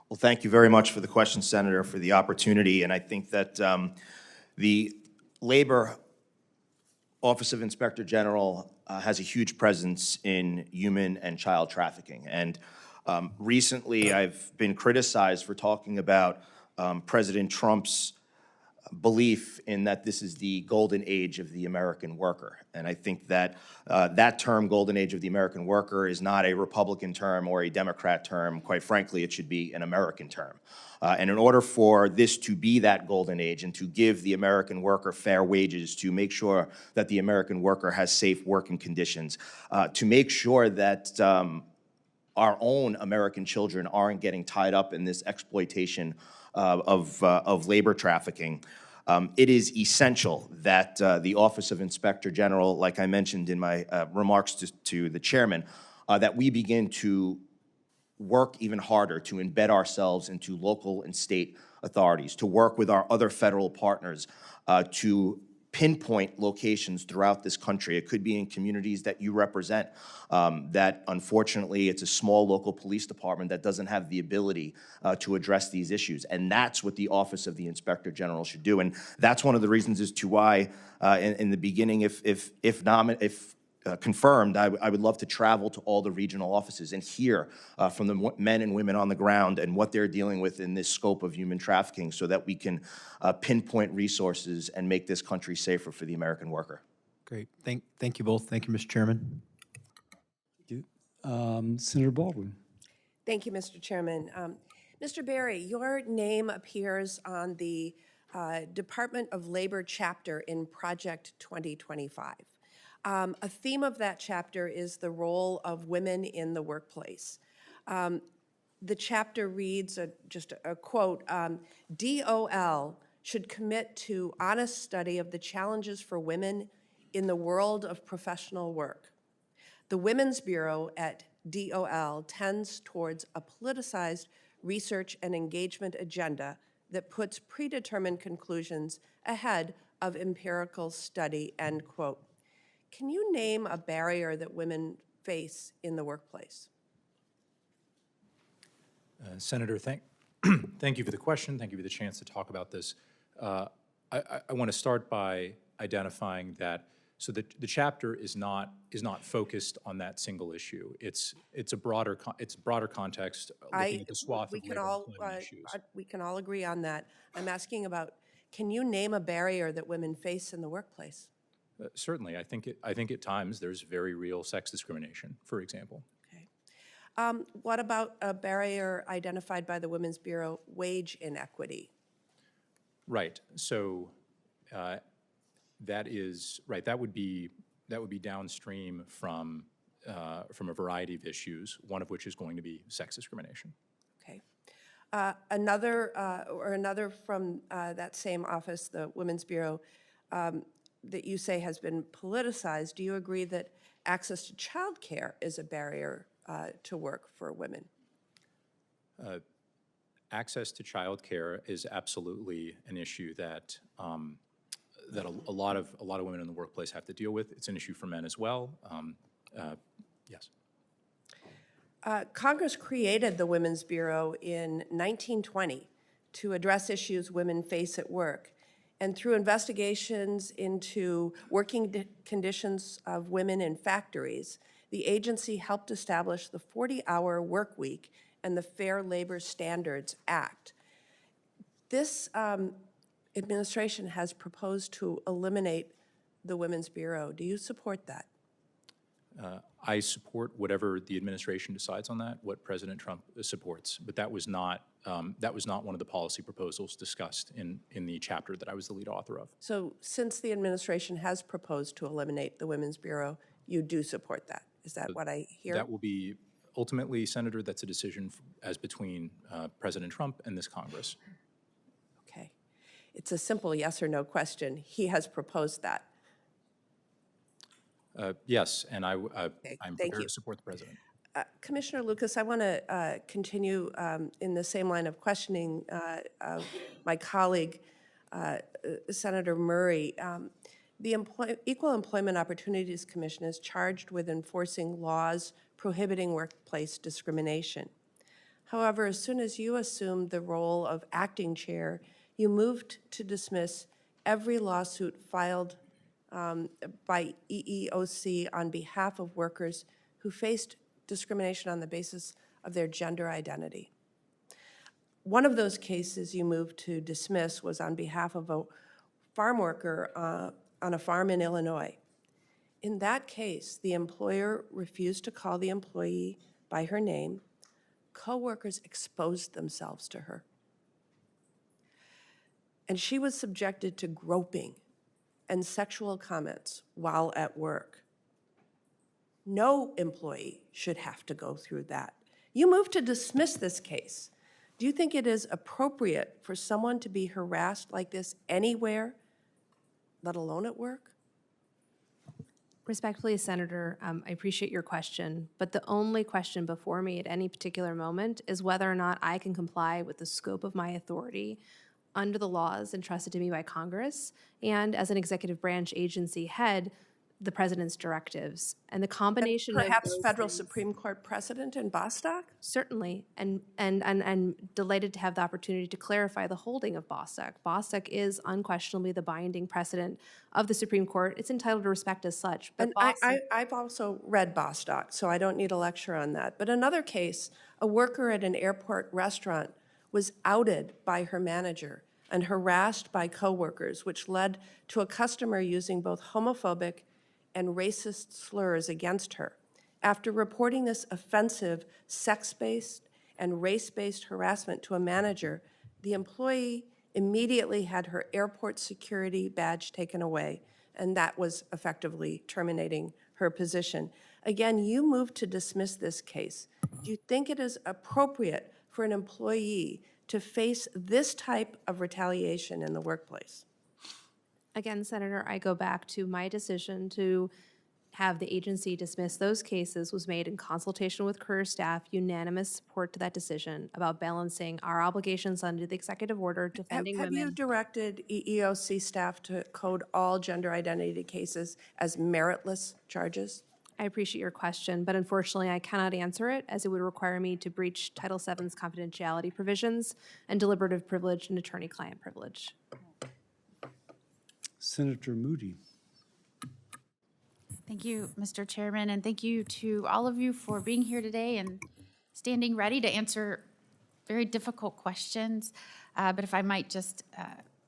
Well, thank you very much for the question, Senator, for the opportunity. And I think that the Labor Office of Inspector General has a huge presence in human and child trafficking. And recently, I've been criticized for talking about President Trump's belief in that this is the golden age of the American worker. And I think that that term, golden age of the American worker, is not a Republican term or a Democrat term. Quite frankly, it should be an American term. And in order for this to be that golden age and to give the American worker fair wages, to make sure that the American worker has safe working conditions, to make sure that our own American children aren't getting tied up in this exploitation of labor trafficking, it is essential that the Office of Inspector General, like I mentioned in my remarks to the chairman, that we begin to work even harder to embed ourselves into local and state authorities, to work with our other federal partners to pinpoint locations throughout this country. It could be in communities that you represent, that unfortunately it's a small local police department that doesn't have the ability to address these issues. And that's what the Office of the Inspector General should do. And that's one of the reasons as to why in the beginning, if confirmed, I would love to travel to all the regional offices and hear from the men and women on the ground and what they're dealing with in this scope of human trafficking so that we can pinpoint resources and make this country safer for the American worker. Great. Thank you both. Thank you, Mr. Chairman. Thank you. Senator Baldwin. Thank you, Mr. Chairman. Mr. Berry, your name appears on the Department of Labor chapter in Project 2025. A theme of that chapter is the role of women in the workplace. The chapter reads, just a quote, DOL should commit to honest study of the challenges for women in the world of professional work. The Women's Bureau at DOL tends towards a politicized research and engagement agenda that puts predetermined conclusions ahead of empirical study, end quote. Can you name a barrier that women face in the workplace? Senator, thank you for the question. Thank you for the chance to talk about this. I want to start by identifying that So the chapter is not focused on that single issue. It's a broader context looking at the swath of labor employment issues. We can all agree on that. I'm asking about, can you name a barrier that women face in the workplace? Certainly, I think at times there's very real sex discrimination, for example. Okay. What about a barrier identified by the Women's Bureau, wage inequity? Right. So that is right. That would be downstream from a variety of issues. One of which is going to be sex discrimination. Okay. Another from that same office, the Women's Bureau, that you say has been politicized. Do you agree that access to childcare is a barrier to work for women? Access to childcare is absolutely an issue that that a lot of women in the workplace have to deal with. It's an issue for men as well. Yes. Congress created the Women's Bureau in 1920 to address issues women face at work. And through investigations into working conditions of women in factories, the agency helped establish the 40-hour work week and the Fair Labor Standards Act. This administration has proposed to eliminate the Women's Bureau. Do you support that? I support whatever the administration decides on that, what President Trump supports, but that was not one of the policy proposals discussed in the chapter that I was the lead author of. So since the administration has proposed to eliminate the Women's Bureau, you do support that? Is that what I hear? That will be, ultimately, Senator, that's a decision as between President Trump and this Congress. Okay. It's a simple yes or no question. He has proposed that. Yes, and I'm Thank prepared you. to support the president. Commissioner Lucas, I want to continue in the same line of questioning of my colleague, Senator Murray. The Equal Employment Opportunities Commission is charged with enforcing laws prohibiting workplace discrimination. However, as soon as you assumed the role of acting chair, you moved to dismiss every lawsuit filed by EEOC on behalf of workers who faced discrimination on the basis of their gender identity. One of those cases you moved to dismiss was on behalf of a farm worker on a farm in Illinois. In that case, the employer refused to call the employee by her name. Coworkers exposed themselves to her. And she was subjected to groping and sexual comments while at work. No employee should have to go through that. You moved to dismiss this case. Do you think it is appropriate for someone to be harassed like this anywhere, let alone at work? Respectfully, Senator, I appreciate your question, but the only question before me at any particular moment is whether or not I can comply with the scope of my authority under the laws entrusted to me by Congress and as an executive branch agency head, the president's directives. And the combination Perhaps of those federal things, Supreme Court precedent in Bostock? certainly, and delighted to have the opportunity to clarify the holding of Bostock. Bostock is unquestionably the binding precedent of the Supreme Court. It's entitled to respect as such. But And I've also read Bostock, so I don't need a lecture on that. But another case, a worker at an airport restaurant was outed by her manager and harassed by coworkers, which led to a customer using both homophobic and racist slurs against her. After reporting this offensive sex-based and race-based harassment to a manager, the employee immediately had her airport security badge taken away, and that was effectively terminating her position. Again, you moved to dismiss this case. Do you think it is appropriate for an employee to face this type of retaliation in the workplace? Again, Senator, I go back to my decision to have the agency dismiss those cases was made in consultation with career staff, unanimous support to that decision about balancing our obligations under the executive order defending Have women. you directed EEOC staff to code all gender identity cases as meritless charges? I appreciate your question, but unfortunately I cannot answer it as it would require me to breach Title VII's confidentiality provisions and deliberative privilege and attorney-client privilege. Senator Moody. Thank you, Mr. Chairman, and thank you to all of you for being here today and standing ready to answer very difficult questions. But if I might just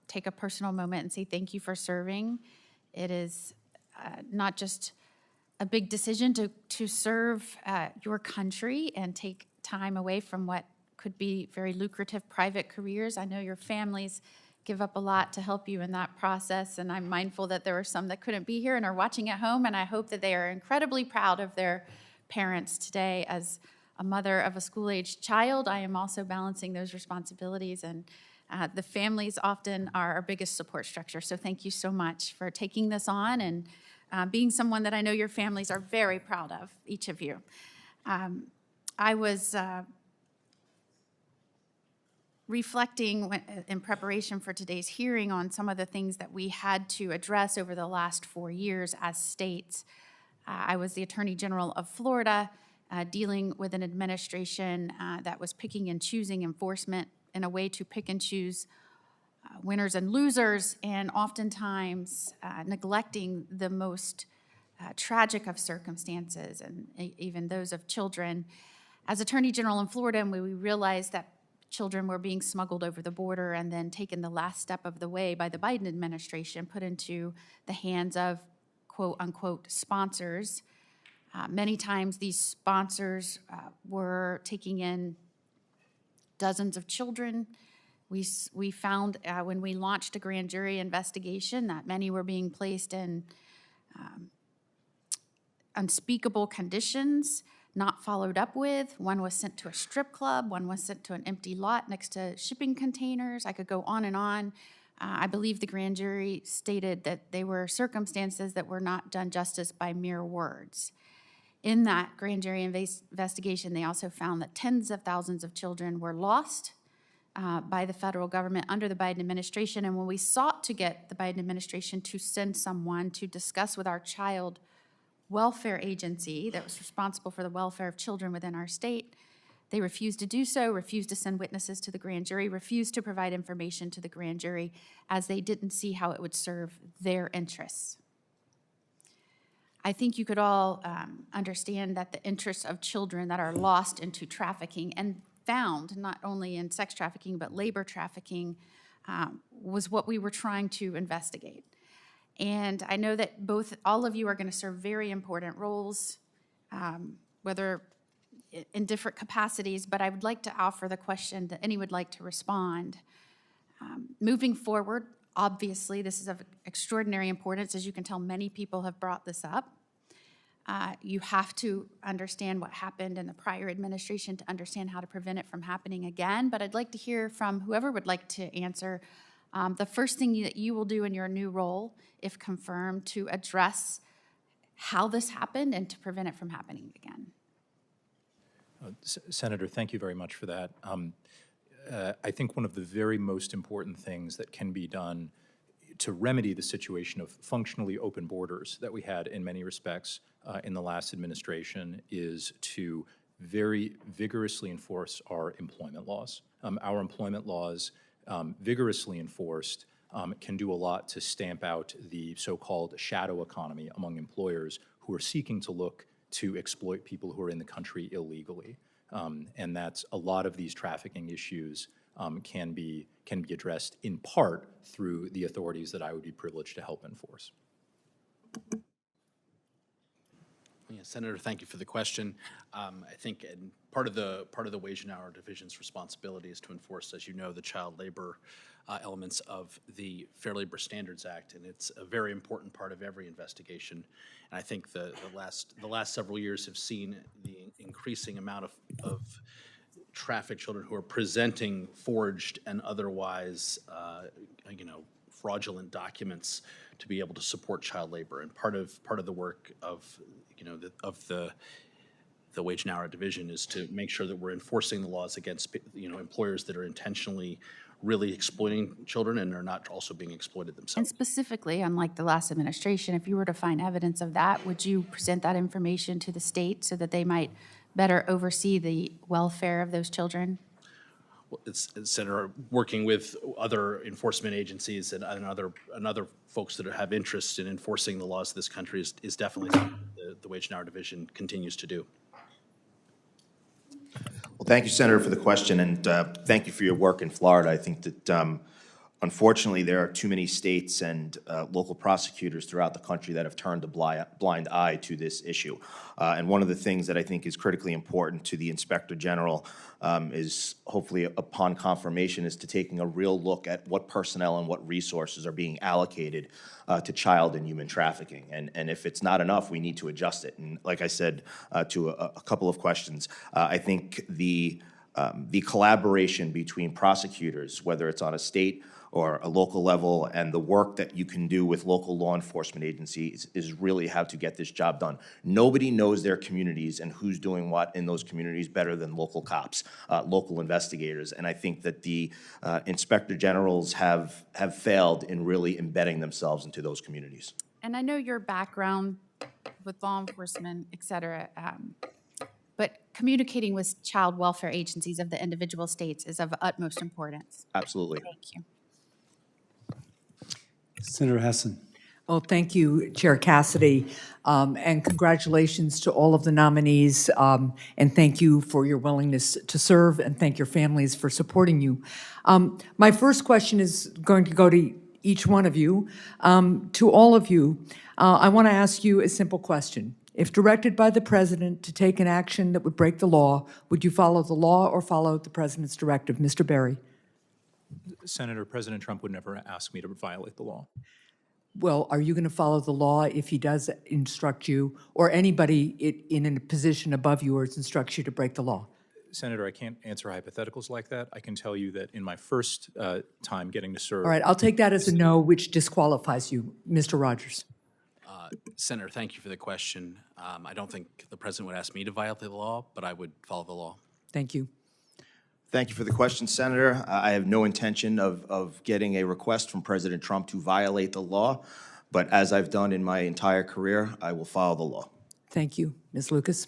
take a personal moment and say thank you for serving. It is not just a big decision to serve your country and take time away from what could be very lucrative private careers. I know your families give up a lot to help you in that process, and I'm mindful that there are some that couldn't be here and are watching at home, and I hope that they are incredibly proud of their parents today. As a mother of a school-aged child, I am also balancing those responsibilities, and the families often are our biggest support structure. So thank you so much for taking this on and being someone that I know your families are very proud of, each of you. I was reflecting in preparation for today's hearing on some of the things that we had to address over the last 4 years as states. I was the Attorney General of Florida, dealing with an administration that was picking and choosing enforcement in a way to pick and choose winners and losers, and oftentimes neglecting the most tragic of circumstances, and even those of children. As Attorney General in Florida, we realized that children were being smuggled over the border and then taken the last step of the way by the Biden administration, put into the hands of quote-unquote sponsors. Many times these sponsors were taking in dozens of children. We found when we launched a grand jury investigation that many were being placed in unspeakable conditions, not followed up with. One was sent to a strip club, one was sent to an empty lot next to shipping containers. I could go on and on. I believe the grand jury stated that they were circumstances that were not done justice by mere words. In that grand jury investigation, they also found that tens of thousands of children were lost by the federal government under the Biden administration. And when we sought to get the Biden administration to send someone to discuss with our child welfare agency that was responsible for the welfare of children within our state, they refused to do so, refused to send witnesses to the grand jury, refused to provide information to the grand jury, as they didn't see how it would serve their interests. I think you could all understand that the interests of children that are lost into trafficking and found not only in sex trafficking but labor trafficking was what we were trying to investigate. And I know that all of you are going to serve very important roles, whether in different capacities, but I would like to offer the question that any would like to respond. Moving forward, obviously, this is of extraordinary importance. As you can tell, many people have brought this up. You have to understand what happened in the prior administration to understand how to prevent it from happening again. But I'd like to hear from whoever would like to answer the first thing that you will do in your new role, if confirmed, to address how this happened and to prevent it from happening again. Senator, thank you very much for that. I think one of the very most important things that can be done to remedy the situation of functionally open borders that we had in many respects in the last administration is to very vigorously enforce our employment laws. Our employment laws, vigorously enforced, can do a lot to stamp out the so-called shadow economy among employers who are seeking to look to exploit people who are in the country illegally. And that's a lot of these trafficking issues can be addressed in part through the authorities that I would be privileged to help enforce. Yeah, Senator, thank you for the question. I think part of the Wage and Hour Division's responsibility is to enforce, as you know, the child labor elements of the Fair Labor Standards Act, and it's a very important part of every investigation. And I think the last several years have seen the increasing amount of trafficked children who are presenting forged and otherwise, fraudulent documents to be able to support child labor. And part of the work of the Wage and Hour Division is to make sure that we're enforcing the laws against employers that are intentionally really exploiting children and are not also being exploited themselves. And specifically, unlike the last administration, if you were to find evidence of that, would you present that information to the state so that they might better oversee the welfare of those children? Senator, working with other enforcement agencies and other folks that have interest in enforcing the laws of this country is definitely something the Wage and Hour Division continues to do. Well, thank you, Senator, for the question, and thank you for your work in Florida. I think that unfortunately there are too many states and local prosecutors throughout the country that have turned a blind eye to this issue. And one of the things that I think is critically important to the Inspector General is hopefully upon confirmation is to taking a real look at what personnel and what resources are being allocated to child and human trafficking. And if it's not enough, we need to adjust it. And like I said to a couple of questions, I think the collaboration between prosecutors, whether it's on a state or a local level, and the work that you can do with local law enforcement agencies is really how to get this job done. Nobody knows their communities and who's doing what in those communities better than local cops, local investigators. And I think that the inspector generals have failed in really embedding themselves into those communities. And I know your background with law enforcement, et cetera, but communicating with child welfare agencies of the individual states is of utmost importance. Absolutely. Thank you. Senator Hessen. Well, thank you, Chair Cassidy, and congratulations to all of the nominees, and thank you for your willingness to serve, and thank your families for supporting you. My first question is going to go to each one of you. To all of you, I want to ask you a simple question. If directed by the President to take an action that would break the law, would you follow the law or follow the President's directive? Mr. Berry. Senator, President Trump would never ask me to violate the law. Well, are you going to follow the law if he does instruct you, or anybody in a position above yours instructs you to break the law? Senator, I can't answer hypotheticals like that. I can tell you that in my first time getting to serve— All right, I'll take that as a no, which disqualifies you. Mr. Rogers. Senator, thank you for the question. I don't think the President would ask me to violate the law, but I would follow the law. Thank you. Thank you for the question, Senator. I have no intention of getting a request from President Trump to violate the law, but as I've done in my entire career, I will follow the law. Thank you. Ms. Lucas?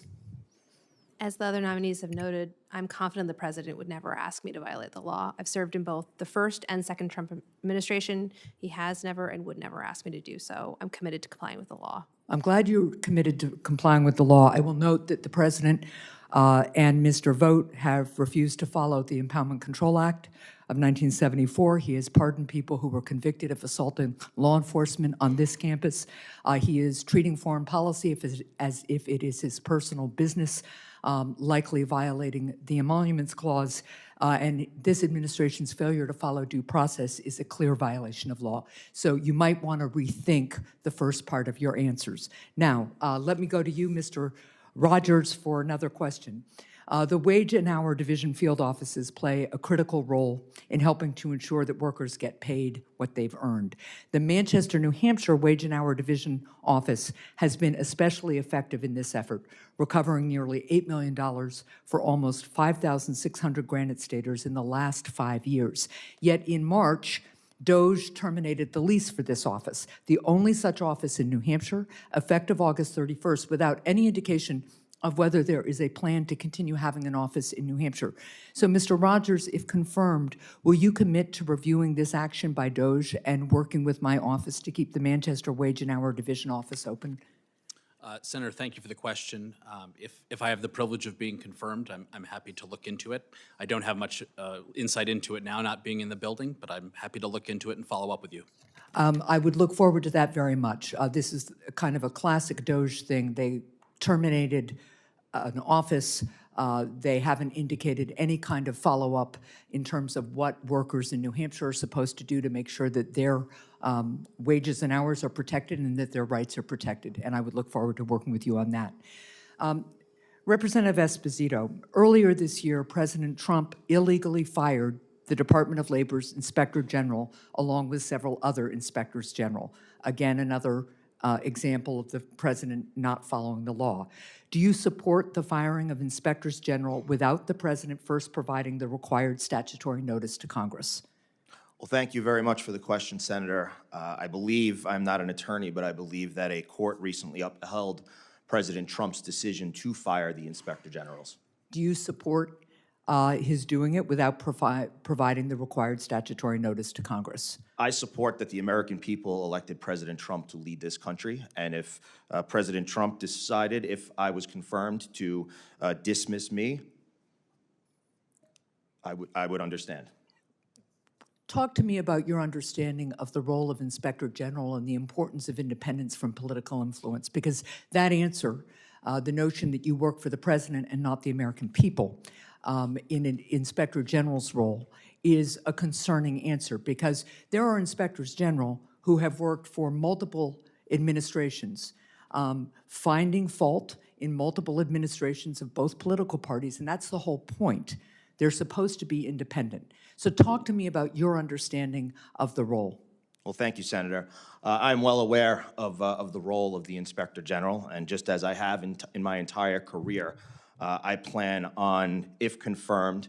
As the other nominees have noted, I'm confident the President would never ask me to violate the law. I've served in both the first and second Trump administration. He has never and would never ask me to do so. I'm committed to complying with the law. I'm glad you're committed to complying with the law. I will note that the President and Mr. Vogt have refused to follow the Impoundment Control Act of 1974. He has pardoned people who were convicted of assaulting law enforcement on this campus. He is treating foreign policy as if it is his personal business, likely violating the Emoluments Clause. And this administration's failure to follow due process is a clear violation of law. So you might want to rethink the first part of your answers. Now, let me go to you, Mr. Rogers, for another question. The Wage and Hour Division field offices play a critical role in helping to ensure that workers get paid what they've earned. The Manchester, New Hampshire Wage and Hour Division office has been especially effective in this effort, recovering nearly $8 million for almost 5,600 Granite Staters in the last 5 years. Yet in March, DOGE terminated the lease for this office, the only such office in New Hampshire, effective August 31st, without any indication of whether there is a plan to continue having an office in New Hampshire. So, Mr. Rogers, if confirmed, will you commit to reviewing this action by DOGE and working with my office to keep the Manchester Wage and Hour Division office open? Senator, thank you for the question. If I have the privilege of being confirmed, I'm happy to look into it. I don't have much insight into it now, not being in the building, but I'm happy to look into it and follow up with you. I would look forward to that very much. This is kind of a classic DOGE thing. They terminated an office. They haven't indicated any kind of follow-up in terms of what workers in New Hampshire are supposed to do to make sure that their wages and hours are protected and that their rights are protected. And I would look forward to working with you on that. Representative Esposito, earlier this year, President Trump illegally fired the Department of Labor's Inspector General, along with several other inspectors general. Again, another example of the president not following the law. Do you support the firing of inspectors general without the president first providing the required statutory notice to Congress? Well, thank you very much for the question, Senator. I believe, I'm not an attorney, but I believe that a court recently upheld President Trump's decision to fire the inspector generals. Do you support his doing it without providing the required statutory notice to Congress. I support that the American people elected President Trump to lead this country, and if President Trump decided, if I was confirmed, to dismiss me, I would understand. Talk to me about your understanding of the role of Inspector General and the importance of independence from political influence, because that answer, the notion that you work for the president and not the American people, in an Inspector General's role, is a concerning answer, because there are Inspectors General who have worked for multiple administrations, finding fault in multiple administrations of both political parties, and that's the whole point. They're supposed to be independent. So talk to me about your understanding of the role. Well, thank you, Senator. I'm well aware of the role of the Inspector General, and just as I have in my entire career, I plan on, if confirmed,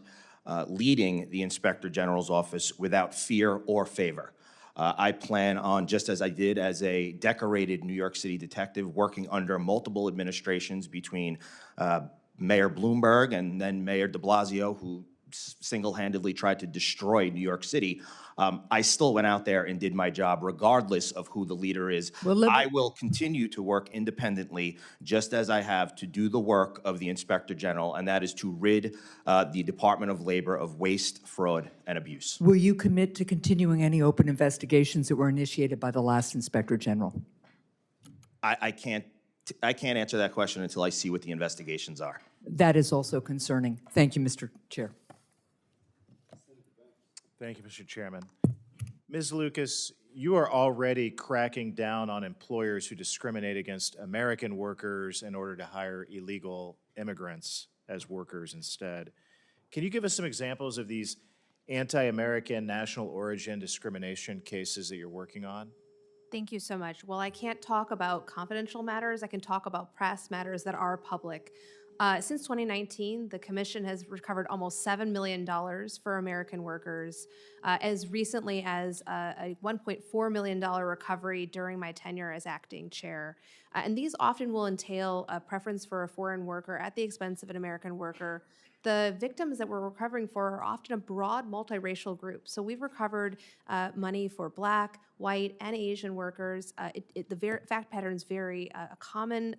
leading the Inspector General's office without fear or favor. I plan on, just as I did as a decorated New York City detective, working under multiple administrations between Mayor Bloomberg and then Mayor de Blasio, who single-handedly tried to destroy New York City. I still went out there and did my job regardless of who the leader is. I will continue to work independently, just as I have, to do the work of the Inspector General, and that is to rid the Department of Labor of waste, fraud, and abuse. Will you commit to continuing any open investigations that were initiated by the last Inspector General? I can't answer that question until I see what the investigations are. That is also concerning. Thank you, Mr. Chair. Thank you, Mr. Chairman. Ms. Lucas, you are already cracking down on employers who discriminate against American workers in order to hire illegal immigrants as workers instead. Can you give us some examples of these anti-American national origin discrimination cases that you're working on? Thank you so much. Well, I can't talk about confidential matters. I can talk about press matters that are public. Since 2019, the Commission has recovered almost $7 million for American workers, as recently as a $1.4 million recovery during my tenure as acting chair. And these often will entail a preference for a foreign worker at the expense of an American worker. The victims that we're recovering for are often a broad multiracial group. So we've recovered money for Black, white, and Asian workers. The fact patterns vary. A common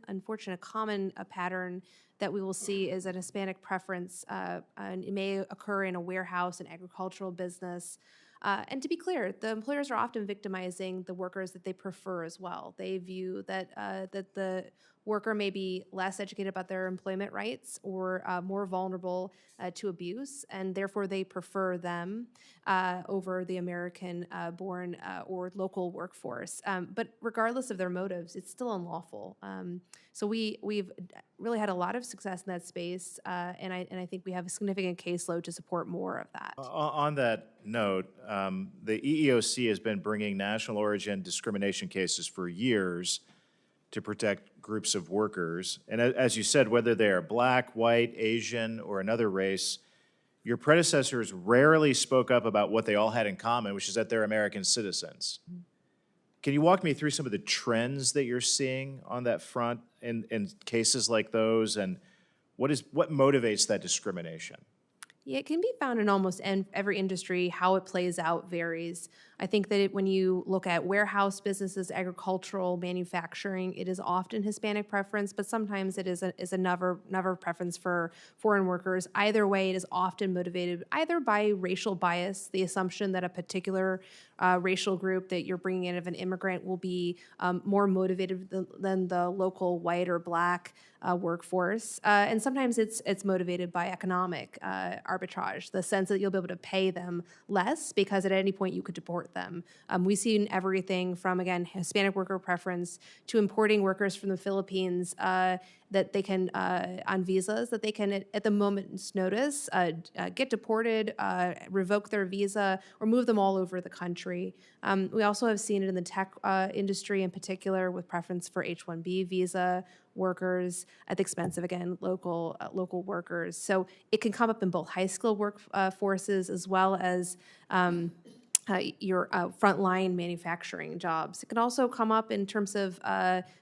pattern that we will see is an Hispanic preference, and it may occur in a warehouse, an agricultural business. And to be clear, the employers are often victimizing the workers that they prefer as well. They view that that the worker may be less educated about their employment rights or more vulnerable to abuse, and therefore they prefer them over the American-born or local workforce. But regardless of their motives, it's still unlawful. So we've really had a lot of success in that space, and I think we have a significant caseload to support more of that. On that note, the EEOC has been bringing national origin discrimination cases for years to protect groups of workers. And as you said, whether they are Black, white, Asian, or another race, your predecessors rarely spoke up about what they all had in common, which is that they're American citizens. Can you walk me through some of the trends that you're seeing on that front in cases like those, and what motivates that discrimination? Yeah, it can be found in almost every industry. How it plays out varies. I think that when you look at warehouse businesses, agricultural, manufacturing, it is often Hispanic preference, but sometimes it is another preference for foreign workers. Either way, it is often motivated either by racial bias, the assumption that a particular racial group that you're bringing in of an immigrant will be more motivated than the local white or Black workforce. And sometimes it's motivated by economic arbitrage, the sense that you'll be able to pay them less because at any point you could deport them. We've seen everything from, again, Hispanic worker preference to importing workers from the Philippines that they can, on visas, that they can, at the moment's notice, get deported, revoke their visa, or move them all over the country. We also have seen it in the tech industry in particular with preference for H-1B visa workers at the expense of, again, local workers. So it can come up in both high-skilled workforces as well as your frontline manufacturing jobs. It can also come up in terms of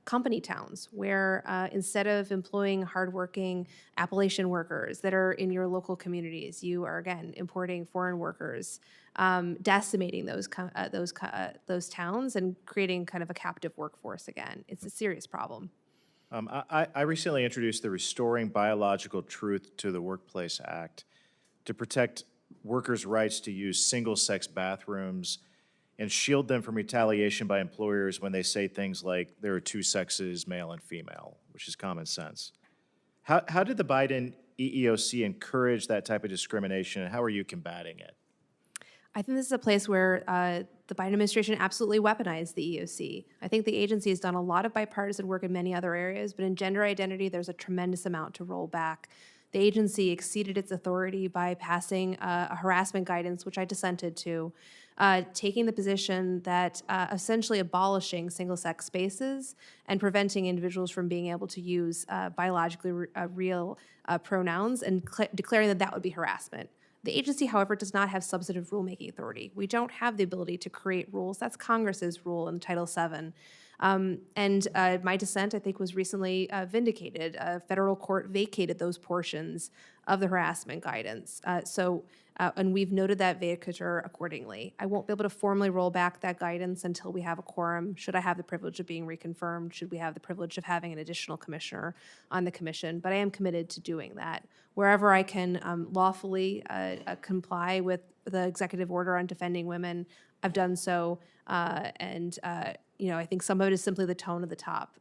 company towns, where instead of employing hardworking Appalachian workers that are in your local communities, you are again importing foreign workers, decimating those towns and creating kind of a captive workforce again. It's a serious problem. I recently introduced the Restoring Biological Truth to the Workplace Act to protect workers' rights to use single-sex bathrooms and shield them from retaliation by employers when they say things like there are two sexes, male and female, which is common sense. How did the Biden EEOC encourage that type of discrimination, and how are you combating it? I think this is a place where the Biden administration absolutely weaponized the EEOC. I think the agency has done a lot of bipartisan work in many other areas, but in gender identity, there's a tremendous amount to roll back. The agency exceeded its authority by passing a harassment guidance, which I dissented to, taking the position that essentially abolishing single-sex spaces and preventing individuals from being able to use biologically real pronouns and declaring that that would be harassment. The agency, however, does not have substantive rulemaking authority. We don't have the ability to create rules. That's Congress's rule in Title VII. And my dissent, I think, was recently vindicated. A federal court vacated those portions of the harassment guidance. And we've noted that vacatur accordingly. I won't be able to formally roll back that guidance until we have a quorum. Should I have the privilege of being reconfirmed? Should we have the privilege of having an additional commissioner on the commission? But I am committed to doing that. Wherever I can lawfully comply with the executive order on defending women, I've done so. I think some of it is simply the tone of the top,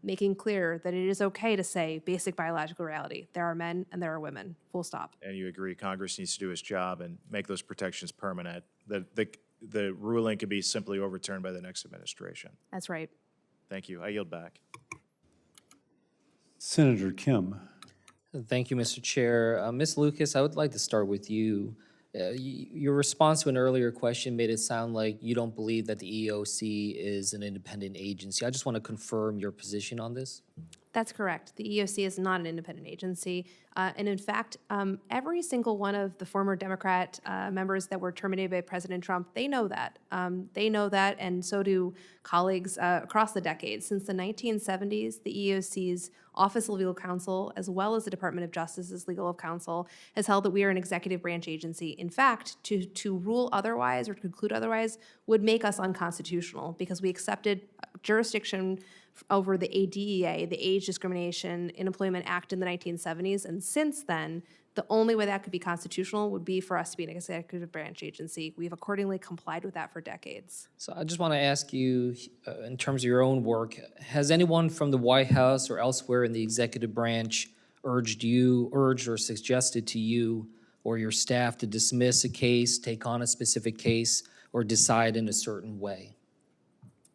making clear that it is okay to say basic biological reality. There are men and there are women, full stop. And you agree Congress needs to do its job and make those protections permanent, that the ruling could be simply overturned by the next administration. That's right. Thank you. I yield back. Senator Kim. Thank you, Mr. Chair. Ms. Lucas, I would like to start with you. Your response to an earlier question made it sound like you don't believe that the EEOC is an independent agency. I just want to confirm your position on this. That's correct. The EEOC is not an independent agency. And in fact, every single one of the former Democrat members that were terminated by President Trump, they know that. They know that, and so do colleagues across the decades. Since the 1970s, the EEOC's Office of Legal Counsel, as well as the Department of Justice's Legal Counsel, has held that we are an executive branch agency. In fact, to rule otherwise or to conclude otherwise would make us unconstitutional because we accepted jurisdiction over the ADEA, the Age Discrimination in Employment Act in the 1970s, and since then, the only way that could be constitutional would be for us to be an executive branch agency. We've accordingly complied with that for decades. So I just want to ask you, in terms of your own work, has anyone from the White House or elsewhere in the executive branch urged or suggested to you or your staff to dismiss a case, take on a specific case, or decide in a certain way?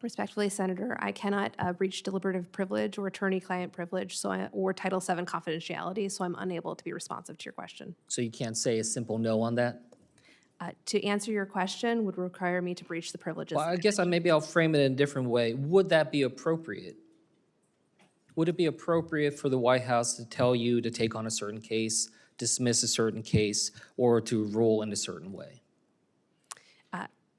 Respectfully, Senator, I cannot breach deliberative privilege or attorney-client privilege or Title VII confidentiality, so I'm unable to be responsive to your question. So you can't say a simple no on that? To answer your question would require me to breach the privileges. Well, I guess maybe I'll frame it in a different way. Would that be appropriate? Would it be appropriate for the White House to tell you to take on a certain case, dismiss a certain case, or to rule in a certain way?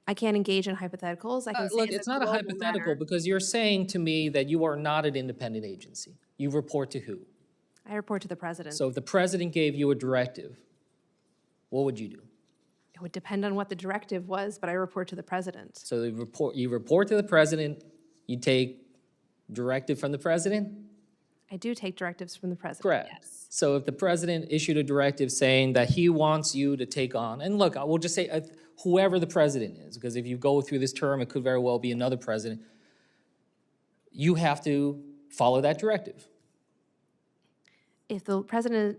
I can't engage in hypotheticals. I can say look, it's not a hypothetical because you're saying to me that you are not an independent agency. You report to who? I report to the president. So if the president gave you a directive, what would you do? It would depend on what the directive was, but I report to the president. So you report to the president, you take directive from the president? I do take directives from the president. Correct. Yes. So if the president issued a directive saying that he wants you to take on, and look, I will just say whoever the president is, because if you go through this term, it could very well be another president, you have to follow that directive. If the president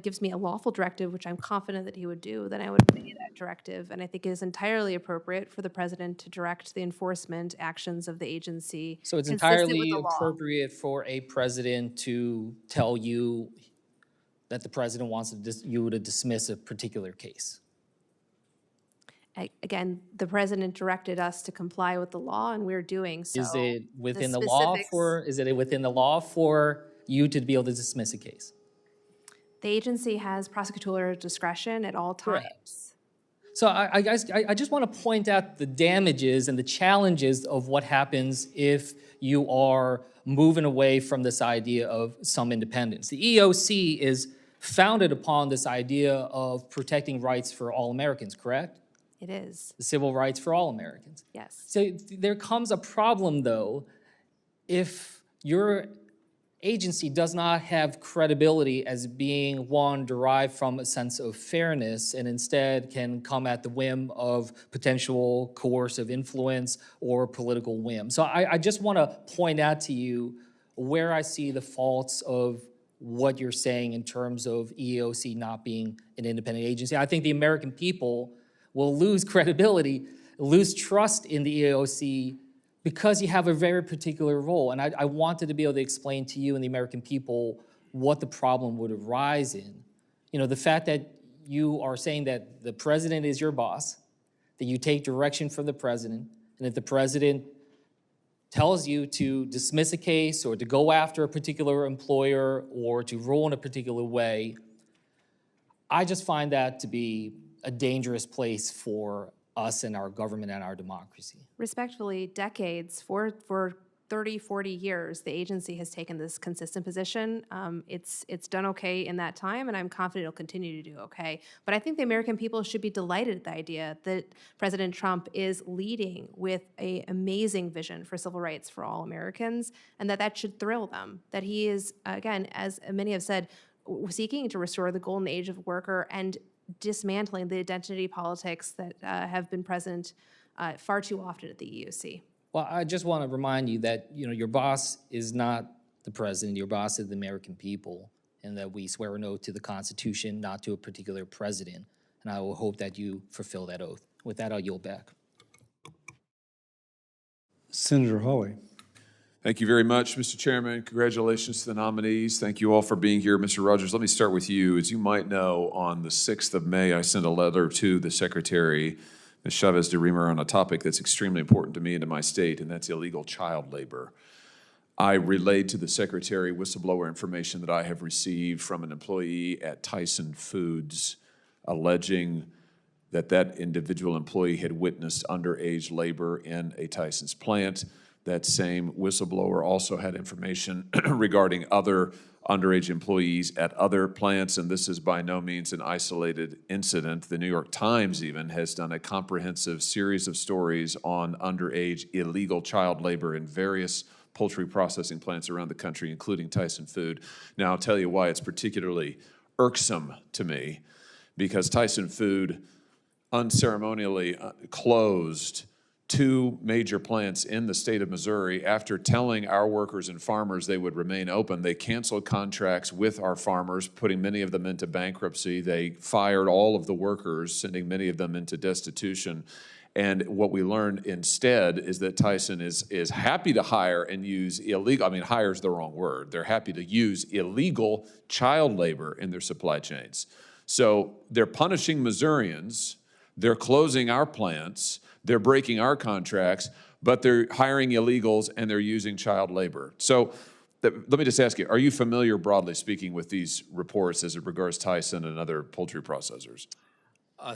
gives me a lawful directive, which I'm confident that he would do, then I would obey that directive. And I think it is entirely appropriate for the president to direct the enforcement actions of the agency. So it's entirely appropriate for a president to tell you that the president wants you to dismiss a particular case. Again, the president directed us to comply with the law, and we're doing so. Is it within the law for you to be able to dismiss a case? The agency has prosecutorial discretion at all times. Correct. So I just want to point out the damages and the challenges of what happens if you are moving away from this idea of some independence. The EEOC is founded upon this idea of protecting rights for all Americans, correct? It is. The civil rights for all Americans. Yes. So there comes a problem, though, if your agency does not have credibility as being one derived from a sense of fairness and instead can come at the whim of potential coercive influence or political whim. So I just want to point out to you where I see the faults of what you're saying in terms of EEOC not being an independent agency. I think the American people will lose credibility, lose trust in the EEOC because you have a very particular role. And I wanted to be able to explain to you and the American people what the problem would arise in. You know, the fact that you are saying that the president is your boss, that you take direction from the president, and if the president tells you to dismiss a case or to go after a particular employer or to rule in a particular way, I just find that to be a dangerous place for us and our government and our democracy. Respectfully, decades, for 30, 40 years, the agency has taken this consistent position. It's done okay in that time, and I'm confident it'll continue to do okay. But I think the American people should be delighted at the idea that President Trump is leading with an amazing vision for civil rights for all Americans, and that should thrill them. That he is, again, as many have said, seeking to restore the golden age of worker and dismantling the identity politics that have been present far too often at the EEOC. Well, I just want to remind you that, you know, your boss is not the president, your boss is the American people, and that we swear an oath to the Constitution, not to a particular president. And I will hope that you fulfill that oath. With that, I'll yield back. Senator Hawley. Thank you very much, Mr. Chairman. Congratulations to the nominees. Thank you all for being here. Mr. Rogers, let me start with you. As you might know, on the 6th of May, I sent a letter to the Secretary, Ms. Chavez de Remer, on a topic that's extremely important to me and to my state, and that's illegal child labor. I relayed to the Secretary whistleblower information that I have received from an employee at Tyson Foods alleging that that individual employee had witnessed underage labor in a Tyson's plant. That same whistleblower also had information regarding other underage employees at other plants, and this is by no means an isolated incident. The New York Times even has done a comprehensive series of stories on underage illegal child labor in various poultry processing plants around the country, including Tyson Food. Now, I'll tell you why it's particularly irksome to me, because Tyson Food unceremonially closed 2 major plants in the state of Missouri after telling our workers and farmers they would remain open. They canceled contracts with our farmers, putting many of them into bankruptcy. They fired all of the workers, sending many of them into destitution. And what we learned instead is that Tyson is happy to hire and use illegal, I mean, hire is the wrong word. They're happy to use illegal child labor in their supply chains. So they're punishing Missourians, they're closing our plants, they're breaking our contracts, but they're hiring illegals and they're using child labor. So let me just ask you, are you familiar, broadly speaking, with these reports as it regards Tyson and other poultry processors?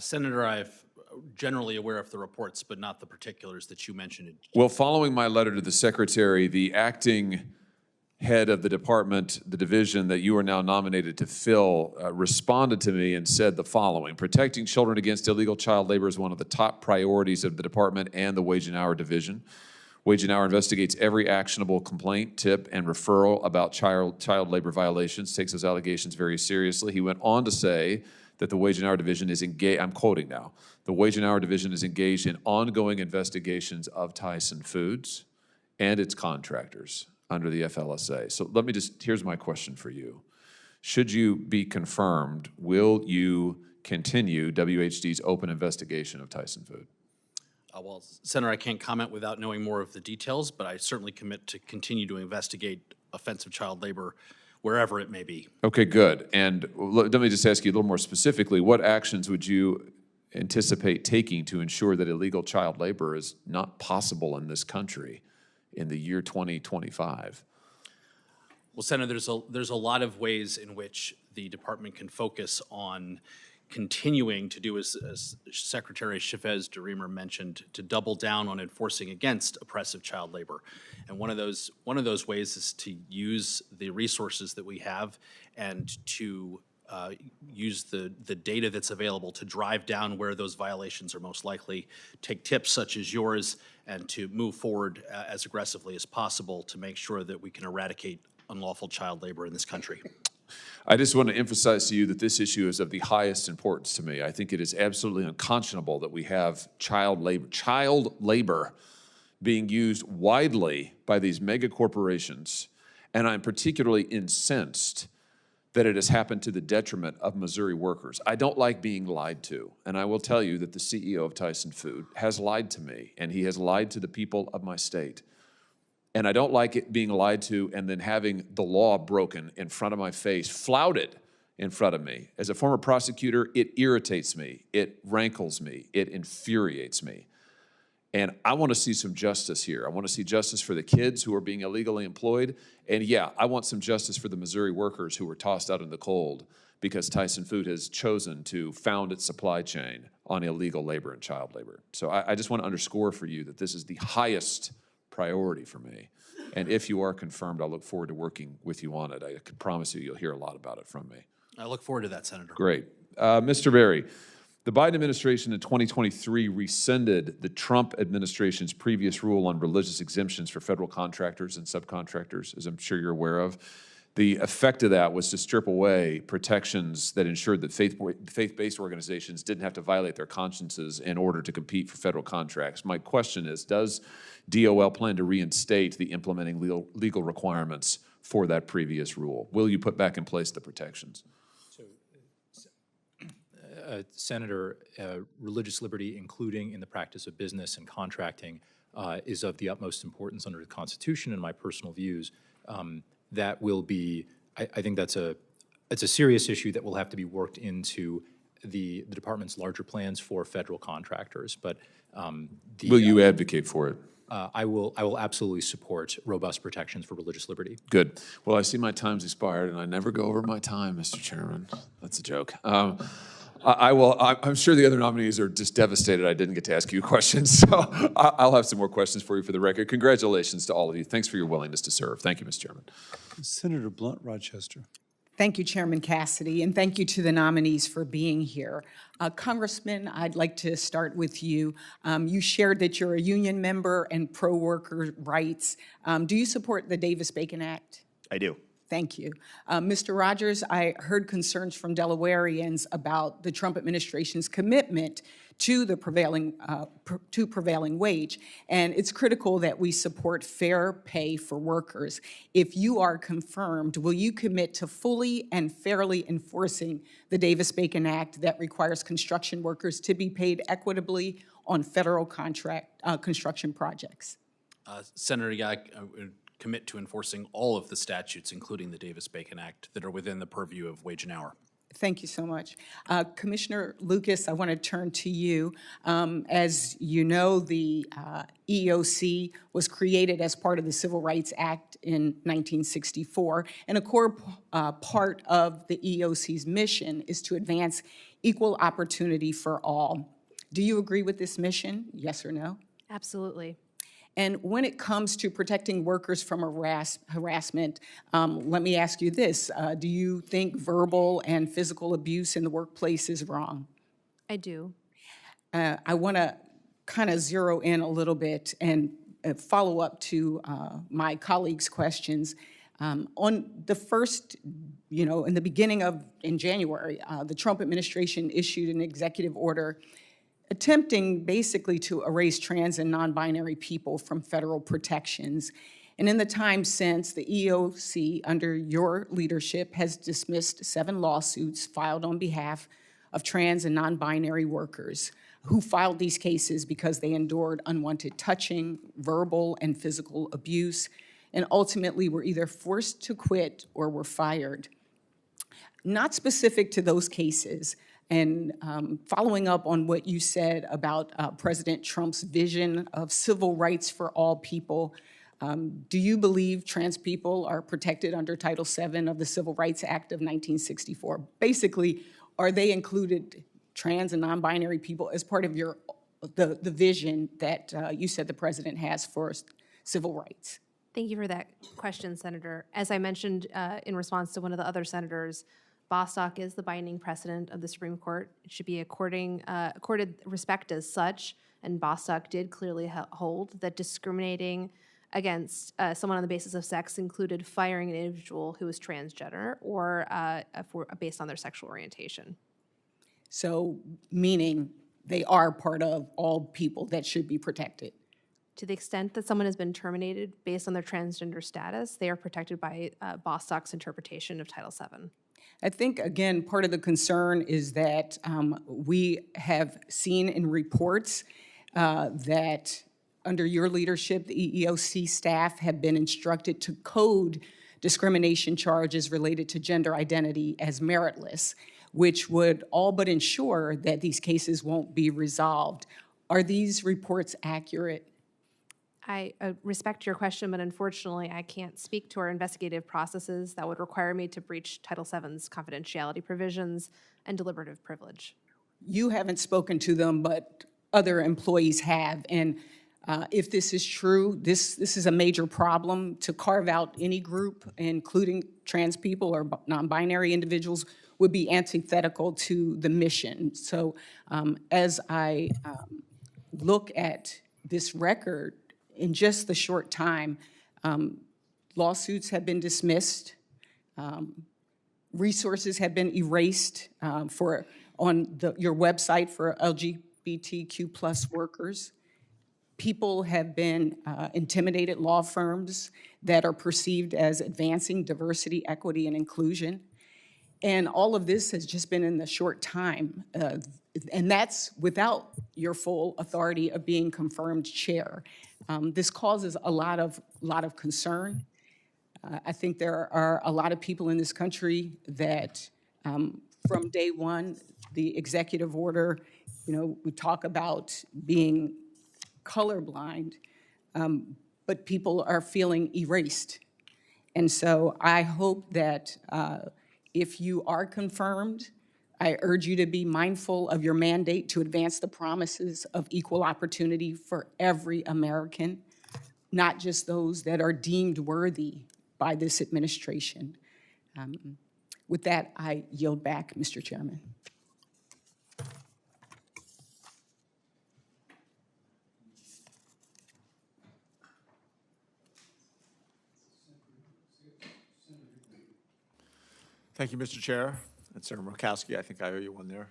Senator, I'm generally aware of the reports, but not the particulars that you mentioned. Well, following my letter to the Secretary, the acting head of the department, the division that you are now nominated to fill, responded to me and said the following: protecting children against illegal child labor is one of the top priorities of the department and the Wage and Hour Division. Wage and Hour investigates every actionable complaint, tip, and referral about child labor violations, takes those allegations very seriously. He went on to say that the Wage and Hour Division is engaged, I'm quoting now, the Wage and Hour Division is engaged in ongoing investigations of Tyson Foods and its contractors under the FLSA. So let me here's my question for you. Should you be confirmed, will you continue WHD's open investigation of Tyson Food? Well, Senator, I can't comment without knowing more of the details, but I certainly commit to continue to investigate offensive child labor wherever it may be. Okay, good. And let me just ask you a little more specifically, what actions would you anticipate taking to ensure that illegal child labor is not possible in this country in the year 2025? Well, Senator, there's a lot of ways in which the department can focus on continuing to do, as Secretary Chavez DeRemer mentioned, to double down on enforcing against oppressive child labor. And one of those ways is to use the resources that we have and to use the data that's available to drive down where those violations are most likely, take tips such as yours, and to move forward as aggressively as possible to make sure that we can eradicate unlawful child labor in this country. I just want to emphasize to you that this issue is of the highest importance to me. I think it is absolutely unconscionable that we have child labor being used widely by these mega corporations, and I'm particularly incensed that it has happened to the detriment of Missouri workers. I don't like being lied to, and I will tell you that the CEO of Tyson Food has lied to me, and he has lied to the people of my state. And I don't like it being lied to and then having the law broken in front of my face, flouted in front of me. As a former prosecutor, it irritates me, it rankles me, it infuriates me. And I want to see some justice here. I want to see justice for the kids who are being illegally employed. And yeah, I want some justice for the Missouri workers who were tossed out in the cold because Tyson Food has chosen to found its supply chain on illegal labor and child labor. So I just want to underscore for you that this is the highest priority for me. And if you are confirmed, I'll look forward to working with you on it. I can promise you, you'll hear a lot about it from me. I look forward to that, Senator. Great. Mr. Berry, the Biden administration in 2023 rescinded the Trump administration's previous rule on religious exemptions for federal contractors and subcontractors, as I'm sure you're aware of. The effect of that was to strip away protections that ensured that faith-based organizations didn't have to violate their consciences in order to compete for federal contracts. My question is, does DOL plan to reinstate the implementing legal requirements for that previous rule? Will you put back in place the protections? Senator, religious liberty, including in the practice of business and contracting, is of the utmost importance under the Constitution and my personal views. That will be, I think it's a serious issue that will have to be worked into the department's larger plans for federal contractors. But will you advocate for it? I will absolutely support robust protections for religious liberty. Good. Well, I see my time's expired, and I never go over my time, Mr. Chairman. That's a joke. I'm sure the other nominees are just devastated I didn't get to ask you questions, so I'll have some more questions for you for the record. Congratulations to all of you. Thanks for your willingness to serve. Thank you, Mr. Chairman. Senator Blunt, Rochester. Thank you, Chairman Cassidy, and thank you to the nominees for being here. Congressman, I'd like to start with you. You shared that you're a union member and pro-worker rights. Do you support the Davis-Bacon Act? I do. Thank you. Mr. Rogers, I heard concerns from Delawareans about the Trump administration's commitment to the prevailing wage, and it's critical that we support fair pay for workers. If you are confirmed, will you commit to fully and fairly enforcing the Davis-Bacon Act that requires construction workers to be paid equitably on federal construction projects? Senator, yeah, I would commit to enforcing all of the statutes, including the Davis-Bacon Act, that are within the purview of wage and hour. Thank you so much. Commissioner Lucas, I want to turn to you. As you know, the EEOC was created as part of the Civil Rights Act in 1964, and a core part of the EEOC's mission is to advance equal opportunity for all. Do you agree with this mission, yes or no? Absolutely. And when it comes to protecting workers from harassment, let me ask you this. Do you think verbal and physical abuse in the workplace is wrong? I do. I want to kind of zero in a little bit and follow up to my colleagues' questions. On the first, in the beginning in January, the Trump administration issued an executive order attempting basically to erase trans and non-binary people from federal protections. And in the time since, the EEOC, under your leadership, has dismissed 7 lawsuits filed on behalf of trans and non-binary workers who filed these cases because they endured unwanted touching, verbal and physical abuse, and ultimately were either forced to quit or were fired. Not specific to those cases, and following up on what you said about President Trump's vision of civil rights for all people, do you believe trans people are protected under Title VII of the Civil Rights Act of 1964? Basically, are they included, trans and non-binary people, as part of your the vision that you said the president has for civil rights? Thank you for that question, Senator. As I mentioned in response to one of the other senators, Bostock is the binding precedent of the Supreme Court. It should be accorded respect as such, and Bostock did clearly hold that discriminating against someone on the basis of sex included firing an individual who was transgender or based on their sexual orientation. So, meaning they are part of all people that should be protected. To the extent that someone has been terminated based on their transgender status, they are protected by Bostock's interpretation of Title VII. I think, again, part of the concern is that we have seen in reports that under your leadership, the EEOC staff have been instructed to code discrimination charges related to gender identity as meritless, which would all but ensure that these cases won't be resolved. Are these reports accurate? I respect your question, but unfortunately, I can't speak to our investigative processes that would require me to breach Title VII's confidentiality provisions and deliberative privilege. You haven't spoken to them, but other employees have. And if this is true, this is a major problem. To carve out any group, including trans people or non-binary individuals, would be antithetical to the mission. So as I look at this record, in just the short time, lawsuits have been dismissed, resources have been erased on your website for LGBTQ plus workers. People have been intimidated, law firms that are perceived as advancing diversity, equity, and inclusion. And all of this has just been in the short time. And that's without your full authority of being confirmed chair. This causes a lot of concern. I think there are a lot of people in this country that from day one, the executive order, we talk about being colorblind, but people are feeling erased. And so I hope that if you are confirmed, I urge you to be mindful of your mandate to advance the promises of equal opportunity for every American, not just those that are deemed worthy by this administration. With that, I yield back, Mr. Chairman. Thank you, Mr. Chair. And Senator Murkowski, I think I owe you one there.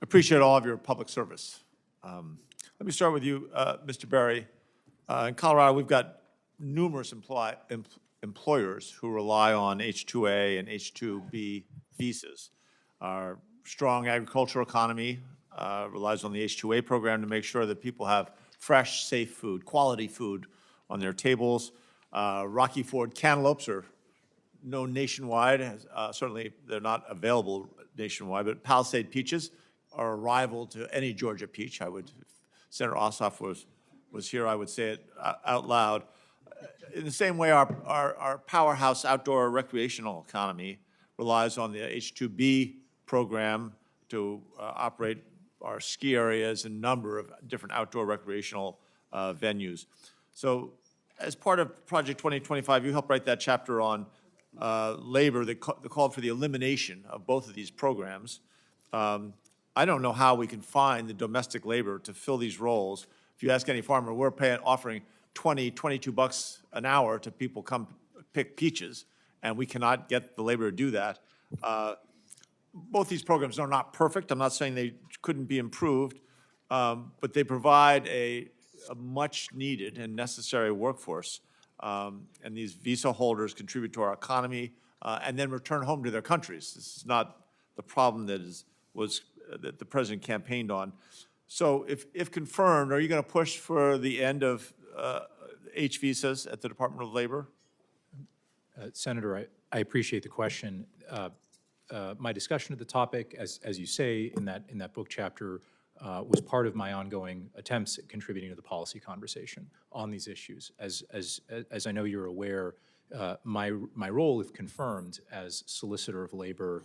Appreciate all of your public service. Let me start with you, Mr. Berry. In Colorado, we've got numerous employers who rely on H-2A and H-2B visas. Our strong agricultural economy relies on the H-2A program to make sure that people have fresh, safe food, quality food on their tables. Rocky Ford cantaloupes are known nationwide. Certainly, they're not available nationwide, but Palisade peaches are a rival to any Georgia peach. If Senator Ossoff was here, I would say it out loud. In the same way, our powerhouse outdoor recreational economy relies on the H-2B program to operate our ski areas and a number of different outdoor recreational venues. So as part of Project 2025, you helped write that chapter on labor that called for the elimination of both of these programs. I don't know how we can find the domestic labor to fill these roles. If you ask any farmer, we're offering $22 an hour to people come pick peaches, and we cannot get the labor to do that. Both these programs are not perfect. I'm not saying they couldn't be improved, but they provide a much needed and necessary workforce. And these visa holders contribute to our economy and then return home to their countries. This is not the problem that the president campaigned on. So if confirmed, are you going to push for the end of H visas at the Department of Labor? Senator, I appreciate the question. My discussion of the topic, as you say in that book chapter, was part of my ongoing attempts at contributing to the policy conversation on these issues. As I know you're aware, My role, if confirmed as Solicitor of Labor,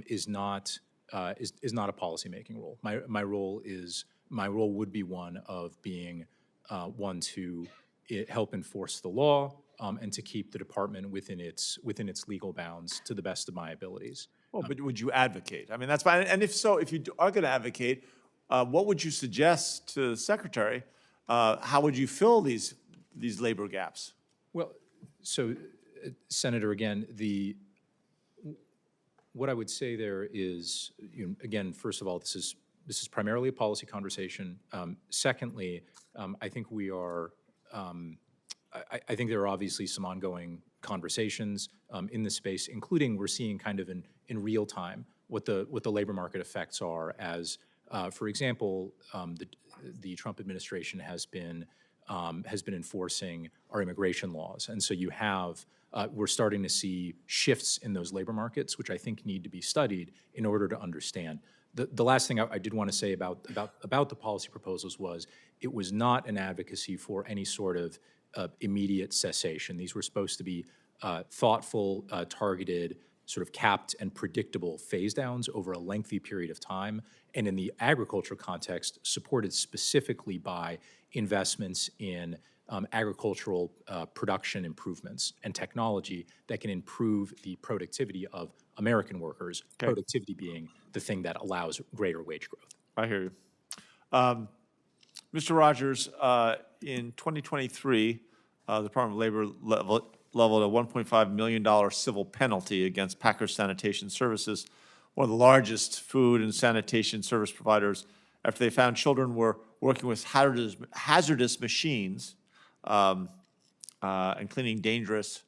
is not a policymaking role. My role would be one of being one to help enforce the law and to keep the department within its legal bounds to the best of my abilities. Well, but would you advocate? I mean, that's fine. And if so, if you are going to advocate, what would you suggest to the secretary? How would you fill these labor gaps? Well, so, Senator, again, what I would say there is, again, first of all, this is primarily a policy conversation. Secondly, I think we are. I think there are obviously some ongoing conversations in this space, including we're seeing kind of in real time what the labor market effects are as, for example, the Trump administration has been enforcing our immigration laws, and so we're starting to see shifts in those labor markets, which I think need to be studied in order to understand. The last thing I did want to say about the policy proposals was it was not an advocacy for any sort of immediate cessation. These were supposed to be thoughtful, targeted, sort of capped and predictable phase downs over a lengthy period of time, and in the agriculture context, supported specifically by investments in agricultural production improvements and technology that can improve the productivity of American workers, productivity being the thing that allows greater wage growth. I hear you. Mr. Rogers, in 2023, the Department of Labor leveled a $1.5 million civil penalty against Packer Sanitation Services, one of the largest food and sanitation service providers, after they found children were working with hazardous machines and cleaning dangerous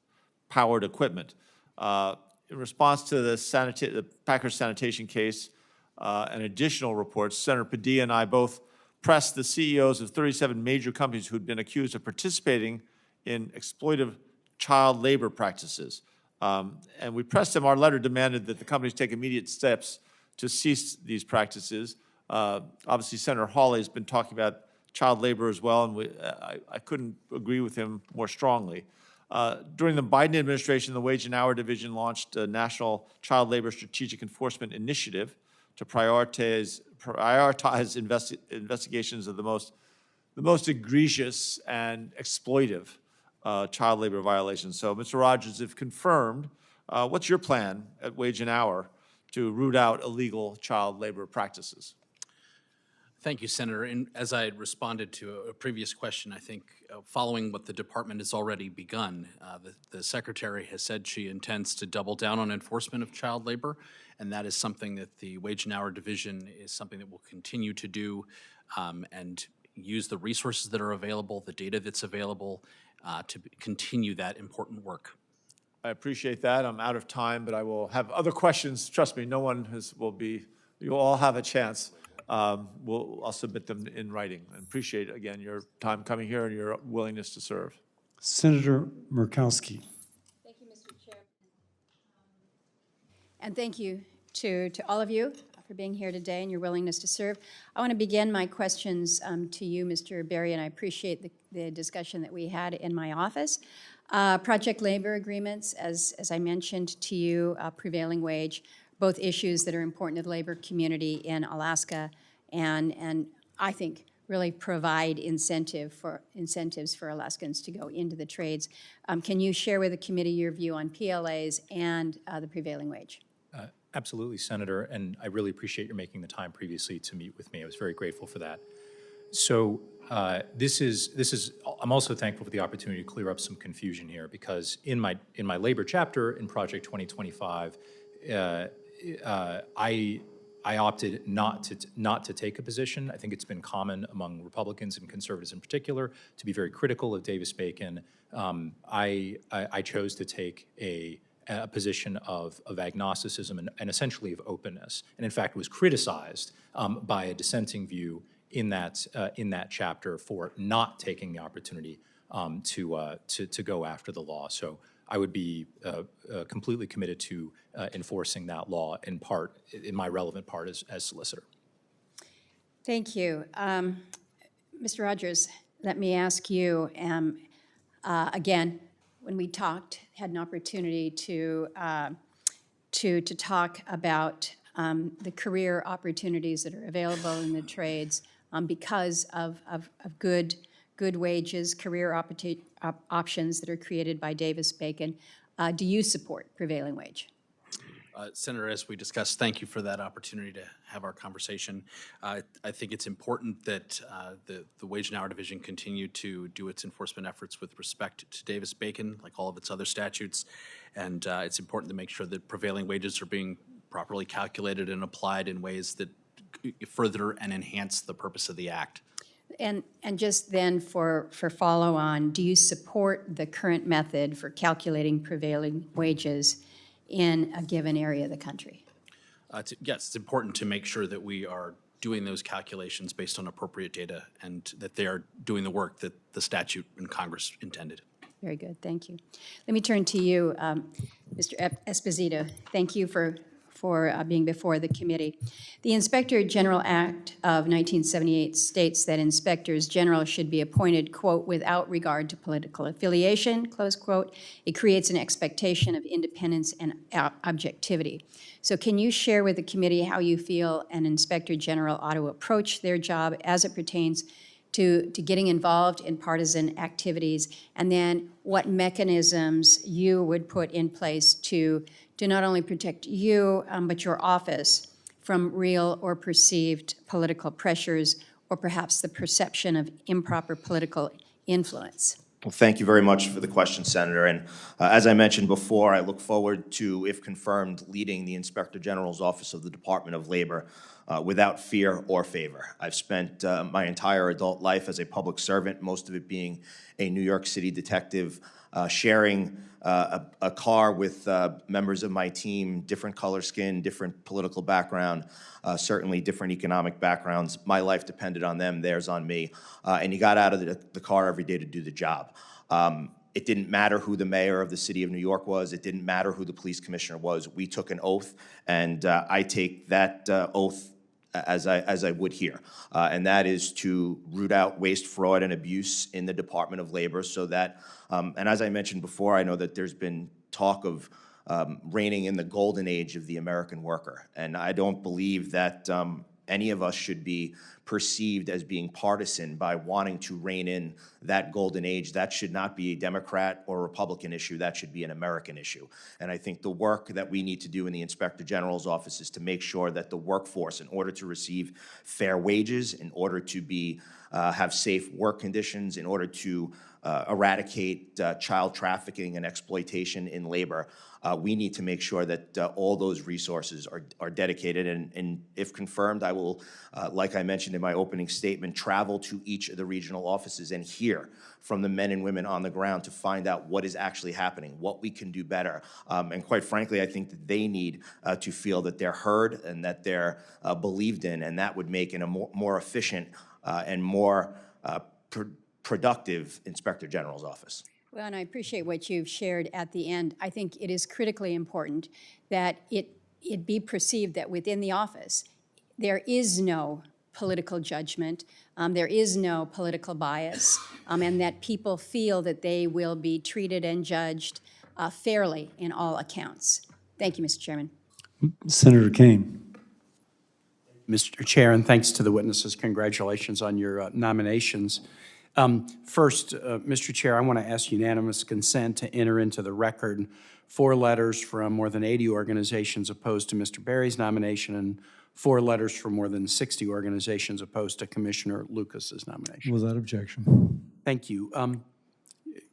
powered equipment. In response to the Packer Sanitation case and additional reports, Senator Padilla and I both pressed the CEOs of 37 major companies who'd been accused of participating in exploitive child labor practices. And we pressed them. Our letter demanded that the companies take immediate steps to cease these practices. Obviously, Senator Hawley has been talking about child labor as well, and I couldn't agree with him more strongly. During the Biden administration, the Wage and Hour Division launched a National Child Labor Strategic Enforcement Initiative to prioritize investigations of the most egregious and exploitive child labor violations. So, Mr. Rogers, if confirmed, what's your plan at Wage and Hour to root out illegal child labor practices? Thank you, Senator. And as I had responded to a previous question, I think following what the department has already begun, the Secretary has said she intends to double down on enforcement of child labor, and that is something that the Wage and Hour Division is something that will continue to do and use the resources that are available, the data that's available, to continue that important work. I appreciate that. I'm out of time, but I will have other questions. Trust me, no one you'll all have a chance. I'll submit them in writing. I appreciate, again, your time coming here and your willingness to serve. Senator Murkowski. Thank you, Mr. Chair. And thank you to all of you for being here today and your willingness to serve. I want to begin my questions to you, Mr. Berry, and I appreciate the discussion that we had in my office. Project labor agreements, as I mentioned to you, prevailing wage, both issues that are important to the labor community in Alaska, and I think really provide incentives for Alaskans to go into the trades. Can you share with the committee your view on PLAs and the prevailing wage? Absolutely, Senator, and I really appreciate your making the time previously to meet with me. I was very grateful for that. So I'm also thankful for the opportunity to clear up some confusion here, because in my labor chapter in Project 2025, I opted not to take a position. I think it's been common among Republicans and conservatives in particular to be very critical of Davis-Bacon. I chose to take a position of agnosticism and essentially of openness, and in fact was criticized by a dissenting view in that chapter for not taking the opportunity to go after the law. So I would be completely committed to enforcing that law in my relevant part as solicitor. Thank you. Mr. Rogers, let me ask you, again, when we talked, had an opportunity to talk about the career opportunities that are available in the trades because of good wages, career options that are created by Davis-Bacon. Do you support prevailing wage? Senator, as we discussed, thank you for that opportunity to have our conversation. I think it's important that the Wage and Hour Division continue to do its enforcement efforts with respect to Davis-Bacon, like all of its other statutes, and it's important to make sure that prevailing wages are being properly calculated and applied in ways that further and enhance the purpose of the Act. And just then for follow-on, do you support the current method for calculating prevailing wages in a given area of the country? Yes, it's important to make sure that we are doing those calculations based on appropriate data and that they are doing the work that the statute and Congress intended. Very good, thank you. Let me turn to you, Mr. Esposito. Thank you for being before the committee. The Inspector General Act of 1978 states that inspectors general should be appointed, quote, without regard to political affiliation, close quote. It creates an expectation of independence and objectivity. So can you share with the committee how you feel an Inspector General ought to approach their job as it pertains to getting involved in partisan activities, and then what mechanisms you would put in place to not only protect you, but your office from real or perceived political pressures or perhaps the perception of improper political influence? Well, thank you very much for the question, Senator. And as I mentioned before, I look forward to, if confirmed, leading the Inspector General's Office of the Department of Labor without fear or favor. I've spent my entire adult life as a public servant, most of it being a New York City detective, sharing a car with members of my team, different color skin, different political background, certainly different economic backgrounds. My life depended on them, theirs on me. And you got out of the car every day to do the job. It didn't matter who the mayor of the city of New York was. It didn't matter who the police commissioner was. We took an oath, and I take that oath as I would here, and that is to root out waste, fraud, and abuse in the Department of Labor so that, and as I mentioned before, I know that there's been talk of reigning in the golden age of the American worker, and I don't believe that any of us should be perceived as being partisan by wanting to rein in that golden age. That should not be a Democrat or Republican issue. That should be an American issue. And I think the work that we need to do in the Inspector General's office is to make sure that the workforce, in order to receive fair wages, in order to be have safe work conditions, in order to eradicate child trafficking and exploitation in labor, we need to make sure that all those resources are dedicated. And if confirmed, I will, like I mentioned in my opening statement, travel to each of the regional offices and hear from the men and women on the ground to find out what is actually happening, what we can do better. And quite frankly, I think that they need to feel that they're heard and that they're believed in, and that would make it a more efficient and more productive Inspector General's office. Well, and I appreciate what you've shared at the end. I think it is critically important that it be perceived that within the office, there is no political judgment, there is no political bias, and that people feel that they will be treated and judged fairly in all accounts. Thank you, Mr. Chairman. Senator Kane. Mr. Chair, and thanks to the witnesses. Congratulations on your nominations. First, Mr. Chair, I want to ask unanimous consent to enter into the record 4 letters from more than 80 organizations opposed to Mr. Berry's nomination and 4 letters from more than 60 organizations opposed to Commissioner Lucas's nomination. Without objection. Thank you.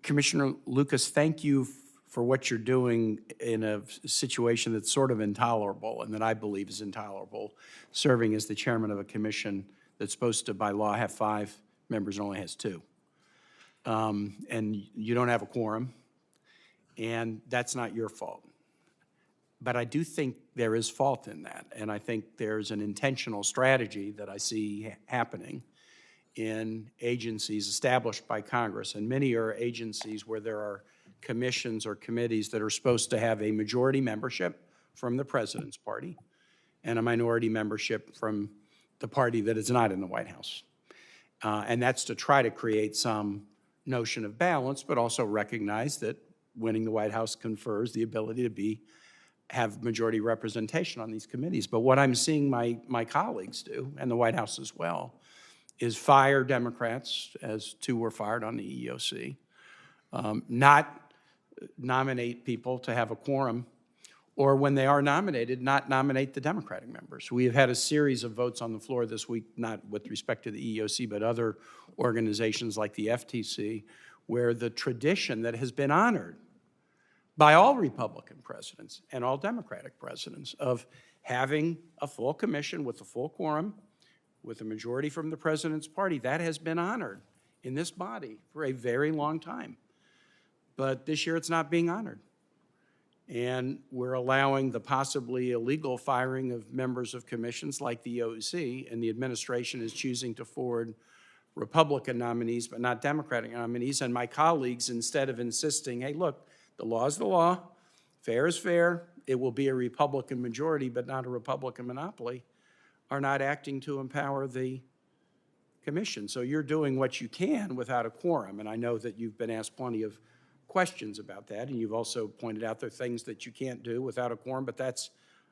Commissioner Lucas, thank you for what you're doing in a situation that's sort of intolerable and that I believe is intolerable, serving as the chairman of a commission that's supposed to, by law, have 5 members and only has 2. And you don't have a quorum, and that's not your fault. But I do think there is fault in that, and I think there's an intentional strategy that I see happening in agencies established by Congress, and many are agencies where there are commissions or committees that are supposed to have a majority membership from the president's party and a minority membership from the party that is not in the White House. And that's to try to create some notion of balance, but also recognize that winning the White House confers the ability to have majority representation on these committees. But what I'm seeing my colleagues do, and the White House as well, is fire Democrats, as 2 were fired on the EEOC, not nominate people to have a quorum, or when they are nominated, not nominate the Democratic members. We have had a series of votes on the floor this week, not with respect to the EEOC, but other organizations like the FTC, where the tradition that has been honored by all Republican presidents and all Democratic presidents of having a full commission with a full quorum, with a majority from the president's party, that has been honored in this body for a very long time. But this year it's not being honored. And we're allowing the possibly illegal firing of members of commissions like the EOC, and the administration is choosing to forward Republican nominees but not Democratic nominees. And my colleagues, instead of insisting, hey, look, the law is the law, fair is fair, it will be a Republican majority but not a Republican monopoly, are not acting to empower the commission. So you're doing what you can without a quorum, and I know that you've been asked plenty of questions about that, and you've also pointed out there are things that you can't do without a quorum, but that's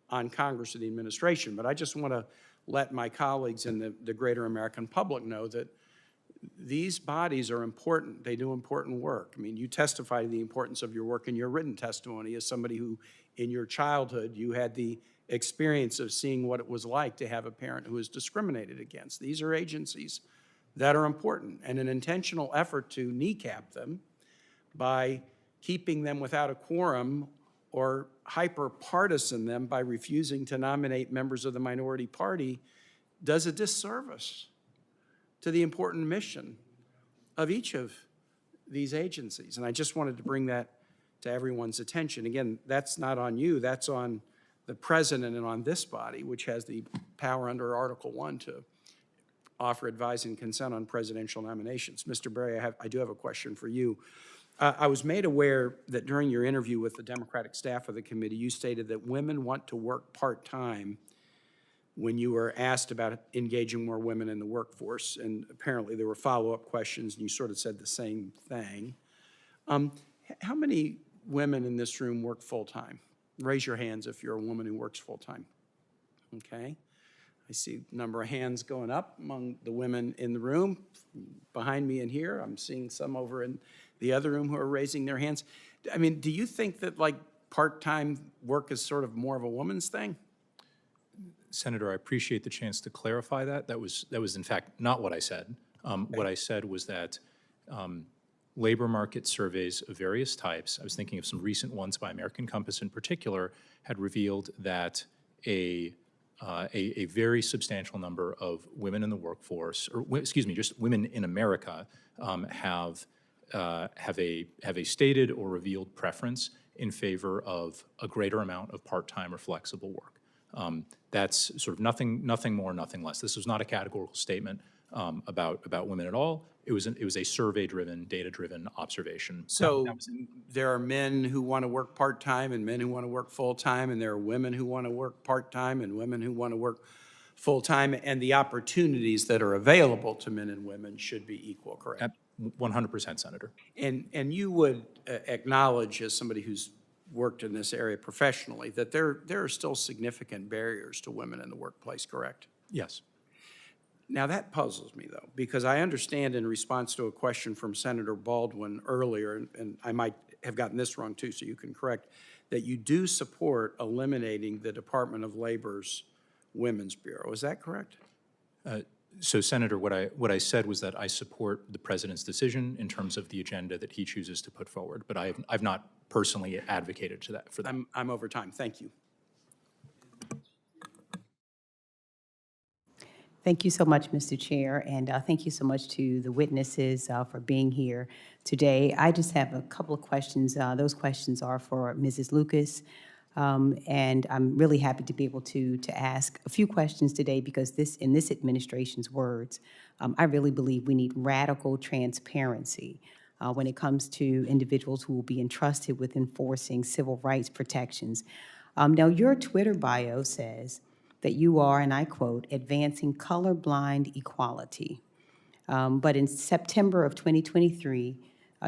on Congress and the administration. But I just want to let my colleagues and the greater American public know that these bodies are important. They do important work. I mean, you testify to the importance of your work in your written testimony as somebody who, in your childhood, you had the experience of seeing what it was like to have a parent who was discriminated against. These are agencies that are important, and an intentional effort to kneecap them by keeping them without a quorum or hyper-partisan them by refusing to nominate members of the minority party does a disservice to the important mission of each of these agencies. And I just wanted to bring that to everyone's attention. Again, that's not on you, that's on the president and on this body, which has the power under Article 1 to offer advice and consent on presidential nominations. Mr. Berry, I do have a question for you. I was made aware that during your interview with the Democratic staff of the committee, you stated that women want to work part-time when you were asked about engaging more women in the workforce, and apparently there were follow-up questions, and you sort of said the same thing. How many women in this room work full-time? Raise your hands if you're a woman who works full-time. Okay. I see a number of hands going up among the women in the room. Behind me and here, I'm seeing some over in the other room who are raising their hands. I mean, do you think that like part-time work is sort of more of a woman's thing? Senator, I appreciate the chance to clarify that. That was in fact not what I said. What I said was that labor market surveys of various types, I was thinking of some recent ones by American Compass in particular, had revealed that a very substantial number of women in the workforce, or excuse me, just women in America, have a stated or revealed preference in favor of a greater amount of part-time or flexible work. That's sort of nothing more, nothing less. This was not a categorical statement about women at all. It was a survey-driven, data-driven observation. So there are men who want to work part-time and men who want to work full-time, and there are women who want to work part-time and women who want to work full-time, and the opportunities that are available to men and women should be equal, correct? 100%, Senator. And you would acknowledge, as somebody who's worked in this area professionally, that there are still significant barriers to women in the workplace, correct? Yes. Now, that puzzles me, though, because I understand in response to a question from Senator Baldwin earlier, and I might have gotten this wrong too, so you can correct, that you do support eliminating the Department of Labor's Women's Bureau. Is that correct? So, Senator, what I said was that I support the president's decision in terms of the agenda that he chooses to put forward, but I've not personally advocated for that. I'm over time. Thank you. Thank you so much, Mr. Chair, and thank you so much to the witnesses for being here today. I just have a couple of questions. Those questions are for Mrs. Lucas, and I'm really happy to be able to ask a few questions today because in this administration's words, I really believe we need radical transparency when it comes to individuals who will be entrusted with enforcing civil rights protections. Now, your Twitter bio says that you are, and I quote, advancing colorblind equality. But in September of 2023,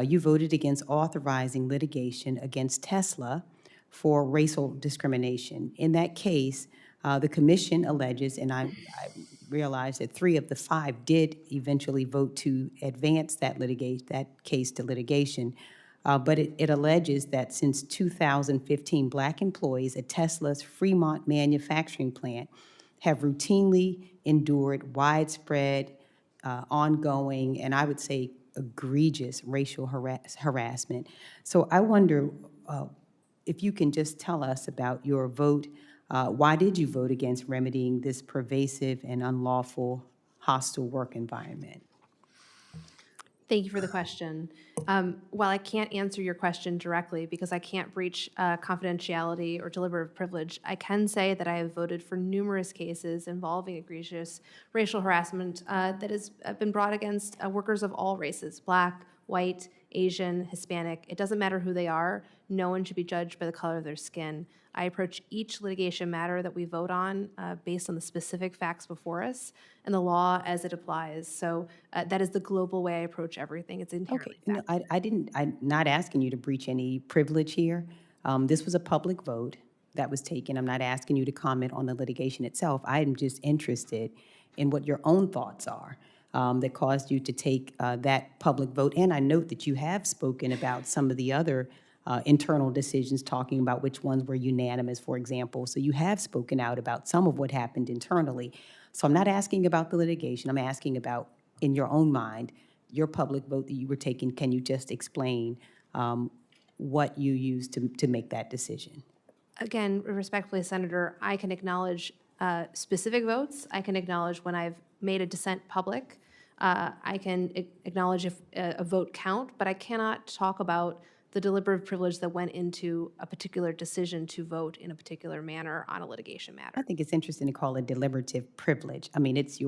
you voted against authorizing litigation against Tesla for racial discrimination. In that case, the commission alleges, and I realize that 3 of the 5 did eventually vote to advance that case to litigation. But it alleges that since 2015, Black employees at Tesla's Fremont manufacturing plant have routinely endured widespread, ongoing, and I would say egregious racial harassment. So I wonder if you can just tell us about your vote. Why did you vote against remedying this pervasive and unlawful hostile work environment? Thank you for the question. While I can't answer your question directly because I can't breach confidentiality or deliberative privilege, I can say that I have voted for numerous cases involving egregious racial harassment that has been brought against workers of all races, Black, white, Asian, Hispanic. It doesn't matter who they are. No one should be judged by the color of their skin. I approach each litigation matter that we vote on based on the specific facts before us and the law as it applies. So that is the global way I approach everything. It's inherently No, I'm not asking you to breach any privilege here. This was a public vote that was taken. I'm not asking you to comment on the litigation itself. I'm just interested in what your own thoughts are that caused you to take that public vote. And I note that you have spoken about some of the other internal decisions, talking about which ones were unanimous, for example. So you have spoken out about some of what happened internally. So I'm not asking about the litigation. I'm asking about, in your own mind, your public vote that you were taking. Can you just explain what you used to make that decision? Again, respectfully, Senator, I can acknowledge specific votes. I can acknowledge when I've made a dissent public. I can acknowledge if a vote count, but I cannot talk about the deliberative privilege that went into a particular decision to vote in a particular manner on a litigation matter. I think it's interesting to call it deliberative privilege. I mean, it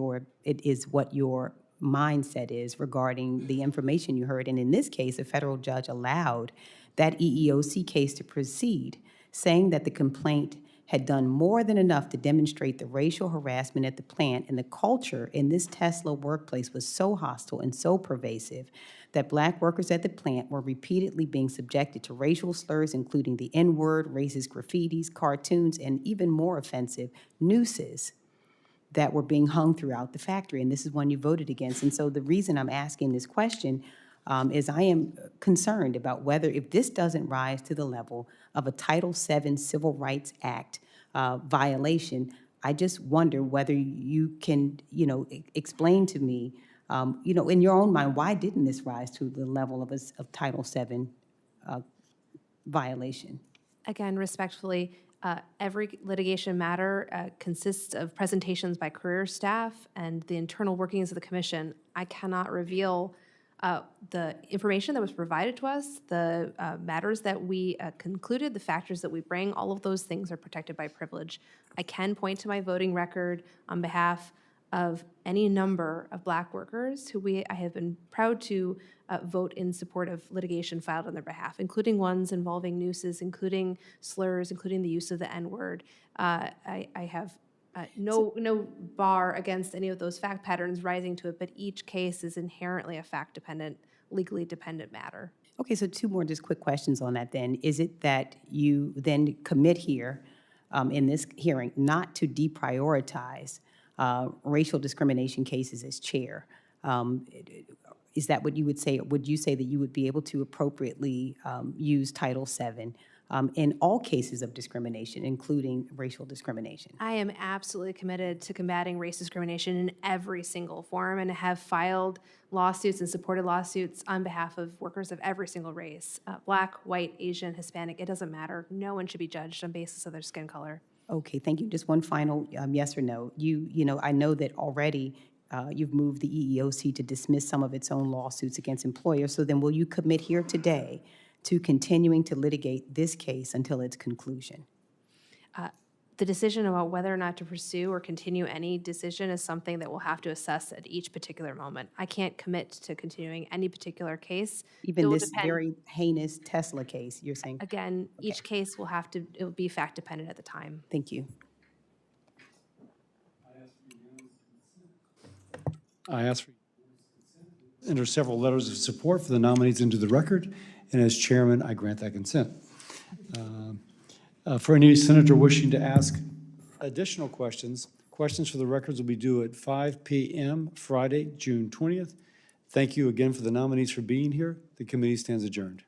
is what your mindset is regarding the information you heard. And in this case, a federal judge allowed that EEOC case to proceed, saying that the complaint had done more than enough to demonstrate the racial harassment at the plant, and the culture in this Tesla workplace was so hostile and so pervasive that Black workers at the plant were repeatedly being subjected to racial slurs, including the N-word, racist graffitis, cartoons, and even more offensive, nooses that were being hung throughout the factory. And this is one you voted against. And so the reason I'm asking this question is I am concerned about whether, if this doesn't rise to the level of a Title VII Civil Rights Act violation, I just wonder whether you can, explain to me, in your own mind, why didn't this rise to the level of a Title VII violation? Again, respectfully, every litigation matter consists of presentations by career staff and the internal workings of the commission. I cannot reveal the information that was provided to us, the matters that we concluded, the factors that we bring. All of those things are protected by privilege. I can point to my voting record on behalf of any number of Black workers who I have been proud to vote in support of litigation filed on their behalf, including ones involving nooses, including slurs, including the use of the N-word. I have no bar against any of those fact patterns rising to it, but each case is inherently a fact-dependent, legally dependent matter. Okay, so 2 more just quick questions on that then. Is it that you then commit here in this hearing not to deprioritize racial discrimination cases as chair? Is that what you would say? Would you say that you would be able to appropriately use Title VII in all cases of discrimination, including racial discrimination? I am absolutely committed to combating race discrimination in every single form and have filed lawsuits and supported lawsuits on behalf of workers of every single race, Black, white, Asian, Hispanic. It doesn't matter. No one should be judged on basis of their skin color. Okay, thank you. Just one final yes or no. I know that already you've moved the EEOC to dismiss some of its own lawsuits against employers. So then will you commit here today to continuing to litigate this case until its conclusion? The decision about whether or not to pursue or continue any decision is something that we'll have to assess at each particular moment. I can't commit to continuing any particular case. Even this very heinous Tesla case, you're saying? Again, each case it will be fact dependent at the time. Thank you. I ask for enter several letters of support for the nominees into the record, and as chairman, I grant that consent. For any senator wishing to ask additional questions, questions for the records will be due at 5 p.m. Friday, June 20th. Thank you again for the nominees for being here. The committee stands adjourned.